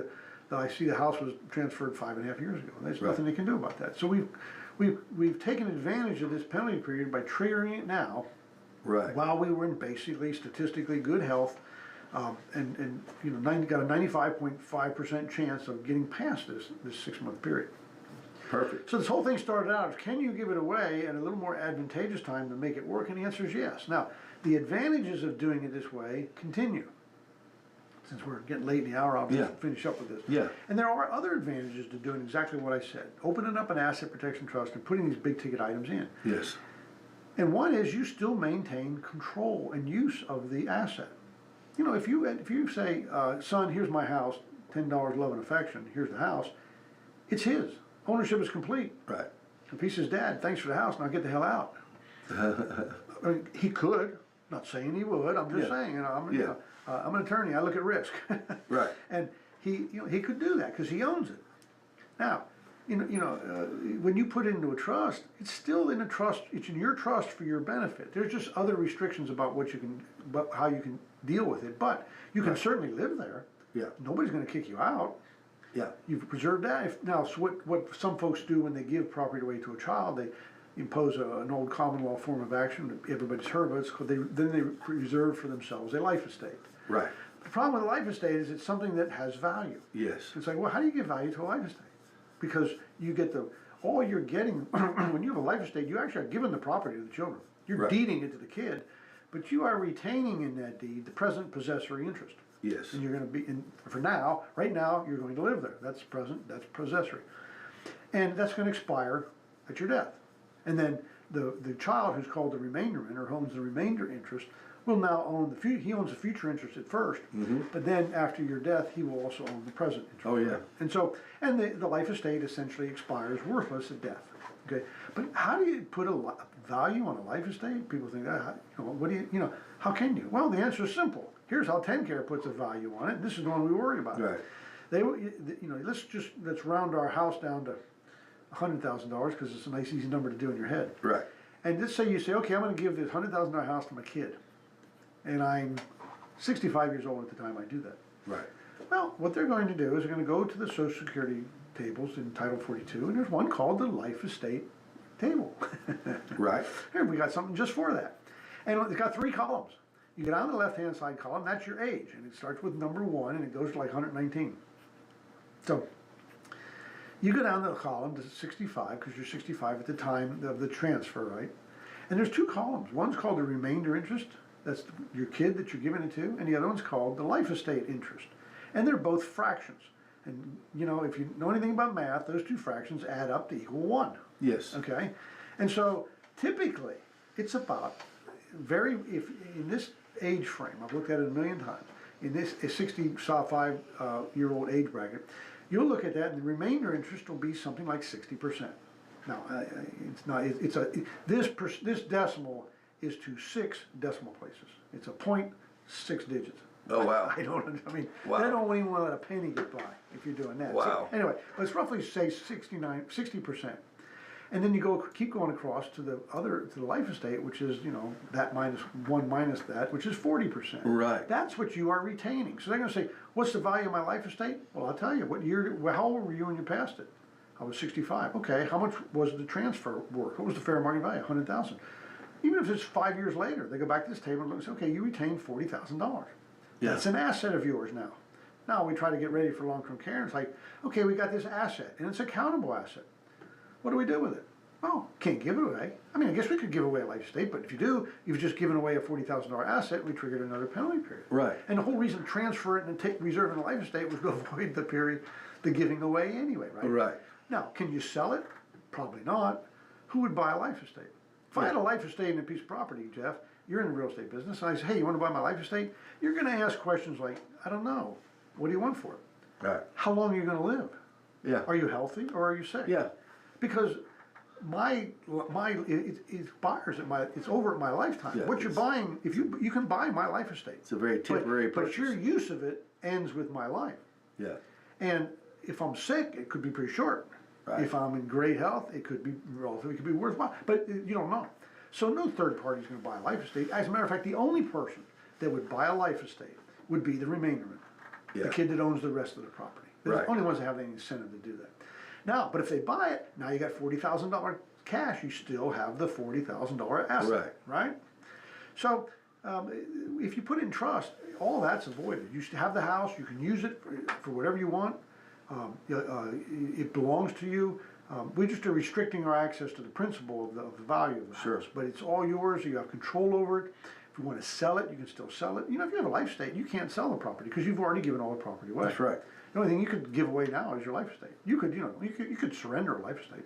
F: I see the house was transferred 5.5 years ago. There's
A: Right.
F: nothing they can do about that. So we've taken advantage of this penalty period by triggering it now,
A: right.
F: while we were in basically statistically good health, and got a 95.5% chance of getting past this 6-month period.
A: Perfect.
F: So this whole thing started out as, can you give it away at a little more advantageous time to make it work? And the answer is yes. Now, the advantages of doing it this way continue. Since we're getting late in the hour, I'll just
A: Yeah.
F: finish up with this.
A: Yeah.
F: And there are other advantages to doing exactly what I said. Opening up an asset protection trust and putting these big ticket items in.
A: Yes.
F: And one is you still maintain control and use of the asset. You know, if you say, son, here's my house, $10 love and affection, here's the house, it's his. Ownership is complete.
A: Right.
F: If he says, Dad, thanks for the house, now get the hell out. I mean, he could, not saying he would, I'm just
A: Yeah.
F: saying,
A: Yeah.
F: I'm an attorney, I look at risk.
A: Right.
F: And he could do that because he owns it. Now, when you put it into a trust, it's still in a trust, it's in your trust for your benefit. There's just other restrictions about how you can deal with it, but you can certainly live there.
A: Yeah.
F: Nobody's gonna kick you out.
A: Yeah.
F: You've preserved that. Now, so what some folks do when they give property away to a child, they impose an old common law form of action that everybody's heard of. It's called, then they preserve for themselves a life estate.
A: Right.
F: The problem with a life estate is it's something that has value.
A: Yes.
F: It's like, well, how do you give value to a life estate? Because you get all you're getting, when you have a life estate, you actually are giving the property to the children. You're
A: Right.
F: deeding it to the kid, but you are retaining in that deed the present possessory interest.
A: Yes.
F: And you're gonna be, right now, you're going to live there. That's present, that's possessory. And that's gonna expire at your death. And then the child who's called the remainderment, or owns the remainder interest, will now own he owns the future interest at first, but then after your death, he will also own the present interest.
A: Oh, yeah.
F: And so, the life estate essentially expires worthless at death. Okay, but how do you put a value on a life estate? People think, how can you? Well, the answer is simple. Here's how TennCare puts a value on it. This is the one we worry about.
A: Right.
F: Let's round our house down to $100,000 because it's a nice, easy number to do in your head.
A: Right.
F: And let's say you say, okay, I'm going to give this $100,000 house to my kid, and I'm 65 years old at the time I do that.
A: Right.
F: Well, what they're going to do is they're going to go to the Social Security tables in Title 42, and there's one called the Life Estate Table.
A: Right.
F: Here, we got something just for that. And it's got 3 columns. You get on the left-hand side column, that's your age, and it starts with number 1, and it goes to like 119. So, you go down the column to 65, because you're 65 at the time of the transfer, right? And there's 2 columns. One's called the remainder interest, that's your kid that you're giving it to, and the other one's called the life estate interest. And they're both fractions. And, if you know anything about math, those 2 fractions add up to equal 1.
A: Yes.
F: Okay? And so, typically, it's about if in this age frame, I've looked at it a million times, in this a 65-year-old age bracket, you'll look at that and the remainder interest will be something like 60%. Now, it's not, this decimal is to 6 decimal places. It's a 0.6 digits.
A: Oh, wow.
F: I mean,
A: Wow.
F: they don't even let a penny get by if you're doing that.
A: Wow.
F: So, anyway, let's roughly say 60%. And then you keep going across to the life estate, which is, that minus 1 minus that, which is 40%.
A: Right.
F: That's what you are retaining. So they're gonna say, what's the value of my life estate? Well, I'll tell you, how old were you when you passed it? I was 65. Okay, how much was the transfer worth? What was the fair market value? 100,000. Even if it's 5 years later, they go back to this table and look and say, okay, you retained $40,000.
A: Yeah.
F: That's an asset of yours now. Now we try to get ready for long-term care, and it's like, okay, we got this asset, and it's a countable asset. What do we do with it? Well, can't give it away. I mean, I guess we could give away a life estate, but if you do, you've just given away a $40,000 asset, we triggered another penalty period.
A: Right.
F: And the whole reason to transfer it and take reserve in a life estate was to avoid the giving away anyway, right?
A: Right.
F: Now, can you sell it? Probably not. Who would buy a life estate? If I had a life estate and a piece of property, Jeff, you're in the real estate business, and I say, hey, you want to buy my life estate? You're going to ask questions like, I don't know. What do you want for it?
A: Right.
F: How long are you going to live?
A: Yeah.
F: Are you healthy or are you sick?
A: Yeah.
F: Because it expires it's over at my lifetime.
A: Yeah,
F: What you're buying, if you can buy my life estate.
A: It's a very temporary
F: but
A: purchase.
F: your use of it ends with my life.
A: Yeah.
F: And if I'm sick, it could be pretty short.
A: Right.
F: If I'm in great health, it could be relatively, it could be worthwhile. But you don't know. So no third party is going to buy a life estate. As a matter of fact, the only person that would buy a life estate would be the remainderment,
A: Yeah.
F: the kid that owns the rest of the property. They're
A: Right.
F: the only ones that have any incentive to do that. Now, but if they buy it, now you got $40,000 cash. You still have the $40,000 asset, right? So if you put it in trust, all that's avoided. You should have the house. You can use it for whatever you want. It belongs to you. We just are restricting our access to the principal of the value of the
A: Sure.
F: house. But it's all yours. You have control over it. If you want to sell it, you can still sell it. If you have a life estate, you can't sell the property because you've already given all the property away.
A: That's right.
F: The only thing you could give away now is your life estate. You could surrender a life estate.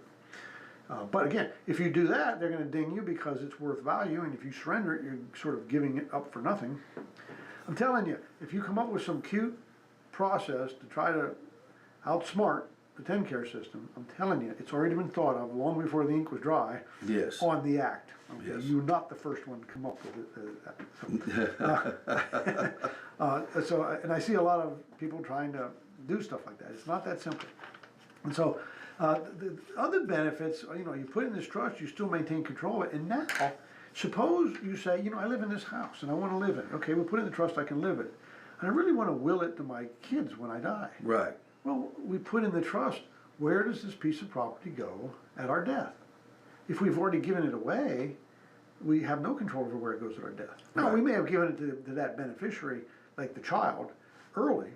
F: But again, if you do that, they're going to ding you because it's worth value, and if you surrender it, you're sort of giving it up for nothing. I'm telling you, if you come up with some cute process to try to outsmart the TennCare system, I'm telling you, it's already been thought of long before the ink was dry.
A: Yes.
F: On the act. Okay?
A: Yes.
F: You're not the first one to come up with it. And I see a lot of people trying to do stuff like that. It's not that simple. And so the other benefits, you put in this trust, you still maintain control of it. And now, suppose you say, I live in this house and I want to live in it. Okay, we'll put it in the trust, I can live in it. And I really want to will it to my kids when I die.
A: Right.
F: Well, we put in the trust, where does this piece of property go at our death? If we've already given it away, we have no control over where it goes at our death. Now,
A: Right.
F: we may have given it to that beneficiary, like the child, early,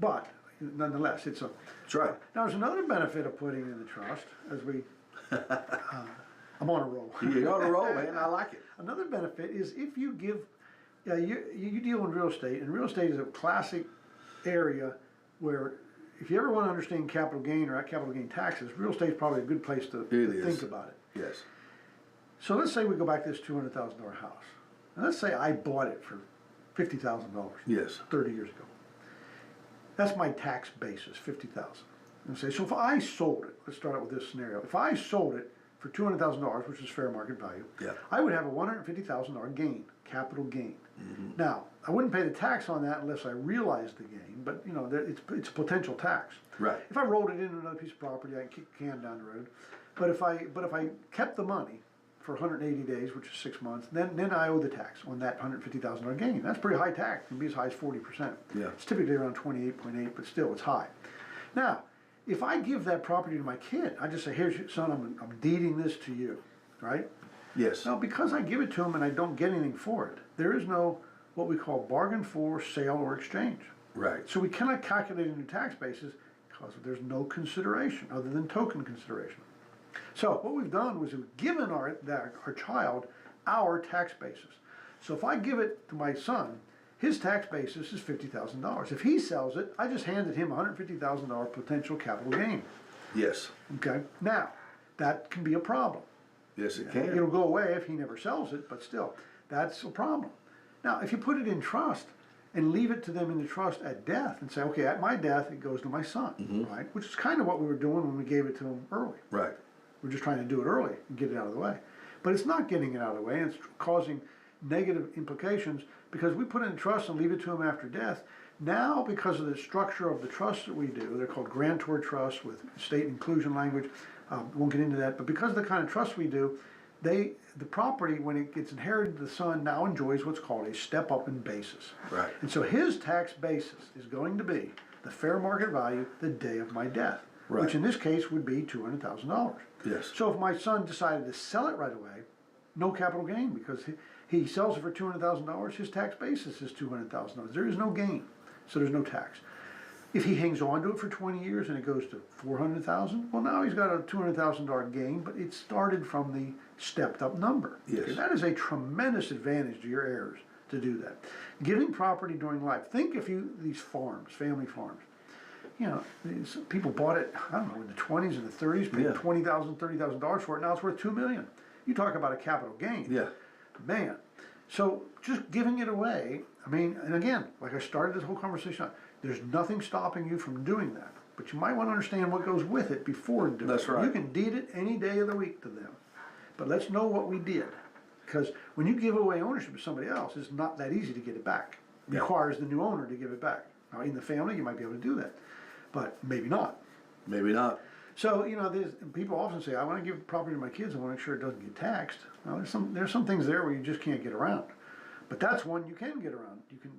F: but nonetheless, it's a...
A: That's right.
F: Now, there's another benefit of putting in the trust, as we... I'm on a roll.
A: You're on a roll, man. I like it.
F: Another benefit is if you give... you deal in real estate, and real estate is a classic area where if you ever want to understand capital gain or capital gain taxes, real estate is probably a good place to think about it.
A: Yes.
F: So let's say we go back to this $200,000 house. And let's say I bought it for $50,000
A: Yes.
F: 30 years ago. That's my tax basis, $50,000. And say, so if I sold it, let's start out with this scenario. If I sold it for $200,000, which is fair market value,
A: Yeah.
F: I would have a $150,000 gain, capital gain.
A: Mm-hmm.
F: Now, I wouldn't pay the tax on that unless I realized the gain, but it's a potential tax.
A: Right.
F: If I rolled it into another piece of property, I can kick the can down the road. But if I kept the money for 180 days, which is 6 months, then I owe the tax on that $150,000 gain. That's pretty high tax. It can be as high as 40%.
A: Yeah.
F: It's typically around 28.8, but still, it's high. Now, if I give that property to my kid, I just say, "Here's your son. I'm deeding this to you," right?
A: Yes.
F: Now, because I give it to him and I don't get anything for it, there is no what we call bargain for, sale, or exchange.
A: Right.
F: So we cannot calculate a new tax basis because there's no consideration other than token consideration. So what we've done was we've given our child our tax basis. So if I give it to my son, his tax basis is $50,000. If he sells it, I just handed him $150,000 potential capital gain.
A: Yes.
F: Okay. Now, that can be a problem.
A: Yes, it can.
F: It'll go away if he never sells it, but still, that's a problem. Now, if you put it in trust and leave it to them in the trust at death and say, okay, at my death, it goes to my son, right? Which is kind of what we were doing when we gave it to him early.
A: Right.
F: We're just trying to do it early and get it out of the way. But it's not getting it out of the way, and it's causing negative implications because we put it in trust and leave it to him after death. Now, because of the structure of the trusts that we do, they're called grantor trusts with state inclusion language. Won't get into that, but because of the kind of trust we do, the property, when it gets inherited, the son now enjoys what's called a step up in basis.
A: Right.
F: And so his tax basis is going to be the fair market value the day of my death,
A: Right.
F: which in this case would be $200,000.
A: Yes.
F: So if my son decided to sell it right away, no capital gain because he sells it for $200,000, his tax basis is $200,000. There is no gain, so there's no tax. If he hangs on to it for 20 years and it goes to $400,000, well, now he's got a $200,000 gain, but it started from the stepped up number.
A: Yes.
F: Okay, that is a tremendous advantage to your heirs to do that. Giving property during life. Think if these farms, family farms, you know, these people bought it, I don't know, in the 20s and the 30s, paid
A: Yeah.
F: $20,000, $30,000 for it. Now it's worth $2 million. You talk about a capital gain.
A: Yeah.
F: Man. So just giving it away, I mean, and again, like I started this whole conversation on, there's nothing stopping you from doing that. But you might want to understand what goes with it before doing it.
A: That's right.
F: You can deed it any day of the week to them. But let's know what we did. Because when you give away ownership to somebody else, it's not that easy to get it back. It
A: Yeah.
F: requires the new owner to give it back. Now, in the family, you might be able to do that. But maybe not.
A: Maybe not.
F: So, you know, people often say, I want to give property to my kids, I want to make sure it doesn't get taxed. Well, there's some things there where you just can't get around. But that's one you can get around. You can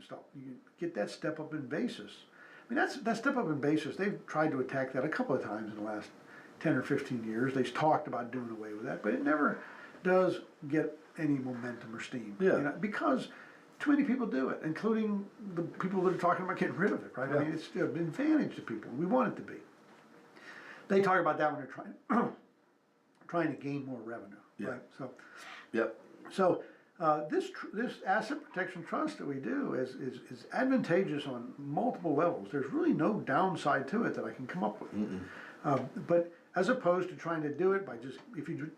F: get that step up in basis. I mean, that step up in basis, they've tried to attack that a couple of times in the last 10 or 15 years. They've talked about doing away with that, but it never does get any momentum or steam.
A: Yeah.
F: You know, because too many people do it, including the people that are talking about getting rid of it, right?
A: Yeah.
F: I mean, it's an advantage to people. We want it to be. They talk about that when they're trying to gain more revenue,
A: Yeah.
F: right?
A: Yep.
F: So this asset protection trust that we do is advantageous on multiple levels. There's really no downside to it that I can come up with. But as opposed to trying to do it by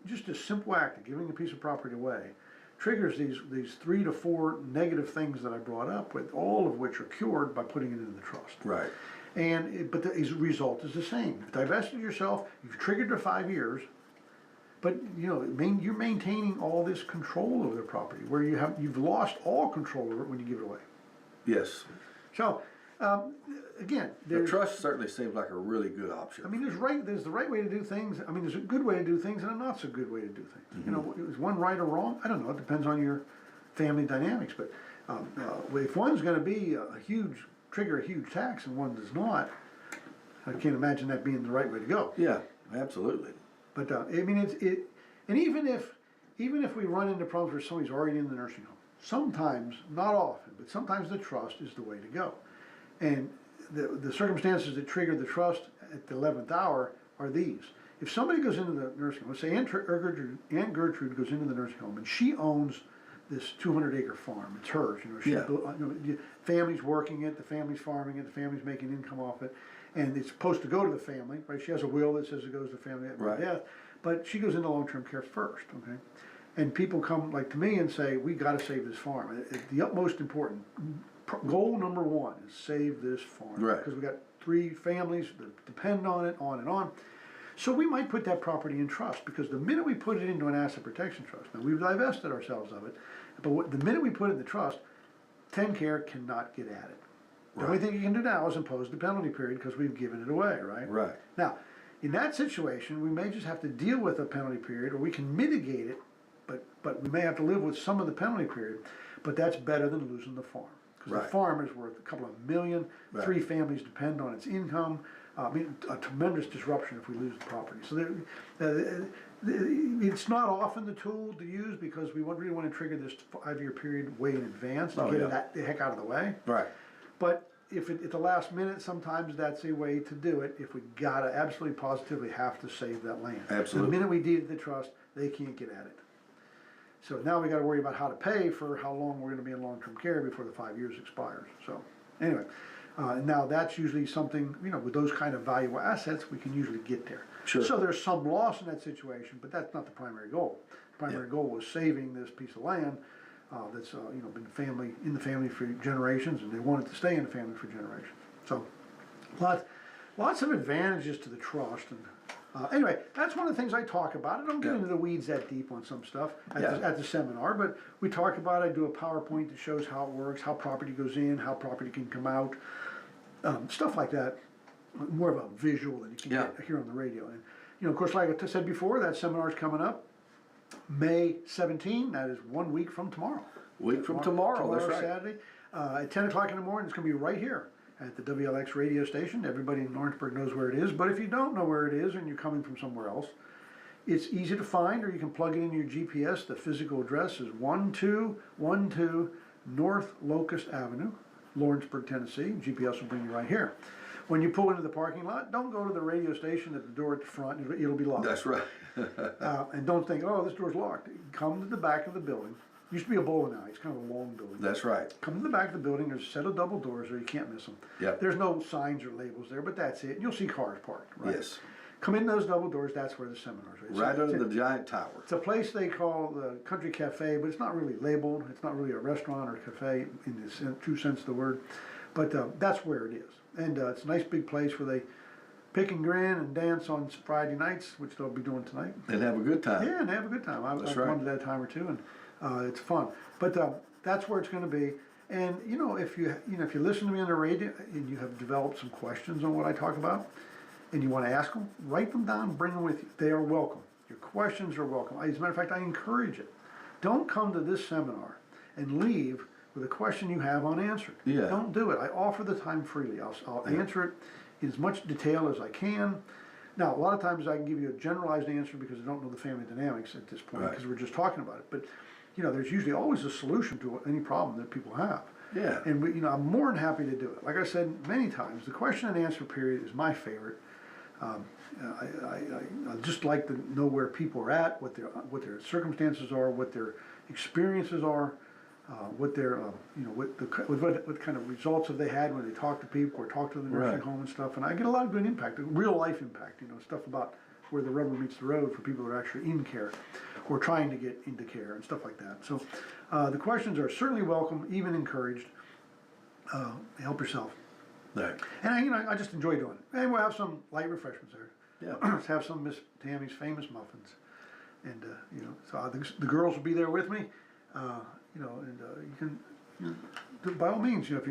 F: just a simple act of giving a piece of property away, triggers these 3 to 4 negative things that I brought up with, all of which are cured by putting it into the trust.
A: Right.
F: But the result is the same. You've divested yourself, you've triggered the 5 years, but you know, you're maintaining all this control over the property, where you've lost all control over it when you give it away.
A: Yes.
F: So, again,
A: The trust certainly seems like a really good option.
F: I mean, there's the right way to do things. I mean, there's a good way to do things and a not so good way to do things. You know, is one right or wrong? I don't know. It depends on your family dynamics. But if one's going to be trigger a huge tax and one does not, I can't imagine that being the right way to go.
A: Yeah, absolutely.
F: But I mean, and even if we run into problems where somebody's already in the nursing home, sometimes, not often, but sometimes the trust is the way to go. And the circumstances that trigger the trust at the 11th hour are these. If somebody goes into the nursing home, let's say Aunt Gertrude goes into the nursing home and she owns this 200-acre farm. It's hers. You know,
A: Yeah.
F: Family's working it, the family's farming it, the family's making income off it, and it's supposed to go to the family, right? She has a will that says it goes to the family at my
A: Right.
F: death, but she goes into long-term care first, okay? And people come like to me and say, we got to save this farm. The utmost important goal number one is save this farm,
A: Right.
F: because we got 3 families that depend on it, on and on. So we might put that property in trust, because the minute we put it into an asset protection trust, now we've divested ourselves of it, but the minute we put it in the trust, TennCare cannot get at it. The only
A: Right.
F: thing you can do now is impose the penalty period because we've given it away, right?
A: Right.
F: Now, in that situation, we may just have to deal with a penalty period, or we can mitigate it, but we may have to live with some of the penalty period, but that's better than losing the farm. Because
A: Right.
F: the farm is worth a couple of million,
A: Right.
F: 3 families depend on its income. I mean, a tremendous disruption if we lose the property. So it's not often the tool to use, because we really want to trigger this 5-year period way in advance to
A: Oh,
F: get
A: yeah.
F: it the heck out of the way.
A: Right.
F: But if at the last minute, sometimes that's a way to do it, if we gotta absolutely positively have to save that land.
A: Absolutely.
F: The minute we deed the trust, they can't get at it. So now we gotta worry about how to pay for how long we're gonna be in long-term care before the 5 years expires. So, anyway, now that's usually something, you know, with those kind of valuable assets, we can usually get there.
A: Sure.
F: So there's some loss in that situation, but that's not the primary goal. The primary goal was saving this piece of land that's, you know, been in the family for generations, and they want it to stay in the family for generations. So, lots of advantages to the trust, and anyway, that's one of the things I talk about. I don't get into the weeds that deep on some stuff at the seminar, but we talk about it. I do a PowerPoint that shows how it works, how property goes in, how property can come out, stuff like that. More of a visual than you can get here on the radio. And you know, of course, like I said before, that seminar's coming up May 17. That is 1 week from tomorrow.
A: Tomorrow, that's right.
F: Saturday, at 10 o'clock in the morning. It's going to be right here at the WLX radio station. Everybody in Lawrenceburg knows where it is, but if you don't know where it is and you're coming from somewhere else, it's easy to find, or you can plug it in your GPS. The physical address is 1212 North Locust Avenue, Lawrenceburg, Tennessee. GPS will bring you right here. When you pull into the parking lot, don't go to the radio station at the door at the front. It'll be locked.
A: That's right.
F: And don't think, oh, this door's locked. Come to the back of the building. Used to be a bowling alley. It's kind of a long building.
A: That's right.
F: Come to the back of the building. There's a set of double doors there. You can't miss them.
A: Yep.
F: There's no signs or labels there, but that's it. You'll see cars parked, right?
A: Yes.
F: Come in those double doors. That's where the seminars are.
A: Right under the giant tower.
F: It's a place they call the Country Cafe, but it's not really labeled. It's not really a restaurant or a cafe in the true sense of the word. But that's where it is. And it's a nice big place where they pick and grin and dance on Friday nights, which they'll be doing tonight.
A: And have a good time.
F: Yeah, and have a good time. I've
A: right.
F: gone to that time or two, and it's fun. But that's where it's going to be. And you know, if you listen to me on the radio and you have developed some questions on what I talk about, and you want to ask them, write them down, bring them with you. They are welcome. Your questions are welcome. As a matter of fact, I encourage it. Don't come to this seminar and leave with a question you have unanswered.
A: Yeah.
F: Don't do it. I offer the time freely. I'll answer it in as much detail as I can. Now, a lot of times I can give you a generalized answer because I don't know the family dynamics at this point, because we're just talking about it. But you know, there's usually always a solution to any problem that people have.
A: Yeah.
F: And you know, I'm more than happy to do it. Like I said many times, the question and answer period is my favorite. I just like to know where people are at, what their circumstances are, what their experiences are, what their what kind of results have they had when they talk to people or talk to the nursing home and stuff. And I get a lot of good impact, real life impact. You know, stuff about where the rubber meets the road for people that are actually in care or trying to get into care and stuff like that. So the questions are certainly welcome, even encouraged. Help yourself.
A: Right.
F: And I just enjoy doing it. And we'll have some light refreshments there.
A: Yeah.
F: Let's have some Miss Tammy's famous muffins, and you know, so the girls will be there with me. You know, and you can, by all means, you know,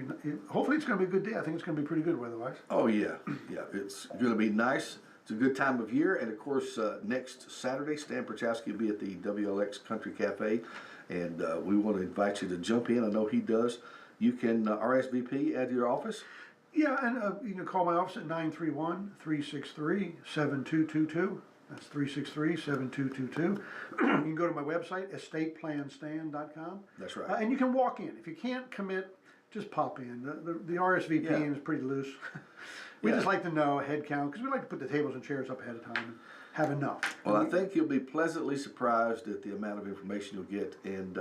F: hopefully it's going to be a good day. I think it's going to be pretty good weather-wise.
A: Oh yeah, yeah. It's going to be nice. It's a good time of year, and of course, next Saturday, Stan Pierchoski will be at the WLX Country Cafe, and we want to invite you to jump in. I know he does. You can RSVP at your office.
F: Yeah, and you can call my office at 931-363-7222. That's 363-7222. You can go to my website, estateplanstan.com.
A: That's right.
F: And you can walk in. If you can't commit, just pop in. The RSVP is pretty loose. We just like to know a head count, because we like to put the tables and chairs up ahead of time and have enough.
A: Well, I think you'll be pleasantly surprised at the amount of information you'll get, and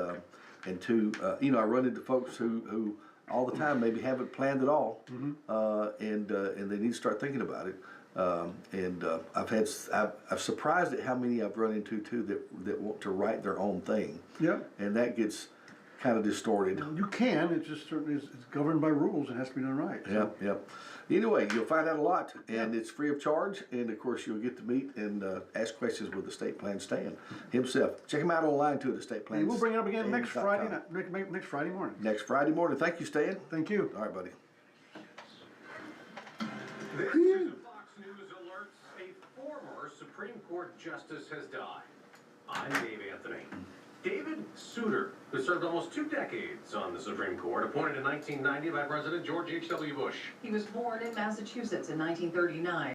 A: you know, I run into folks who all the time maybe haven't planned at all, and they need to start thinking about it. I've surprised at how many I've run into too that want to write their own thing. Yeah. And that gets kind of distorted.
F: You can. It just certainly is governed by rules and has to be done right. So.
A: Yeah. Anyway, you'll find out a lot, and it's free of charge. And of course, you'll get to meet and ask questions with Estate Plan Stan himself. Check him out online too at Estate Plan.
F: We'll bring it up again next Friday night, next Friday morning.
A: Next Friday morning. Thank you, Stan.
F: Thank you.
A: All right, buddy.
D: This is a Fox News alerts. A former Supreme Court justice has died. I'm Dave Anthony. David Souter, who served almost 2 decades on the Supreme Court, appointed in 1990 by President George H.W. Bush.
B: He was born in Massachusetts in 1939.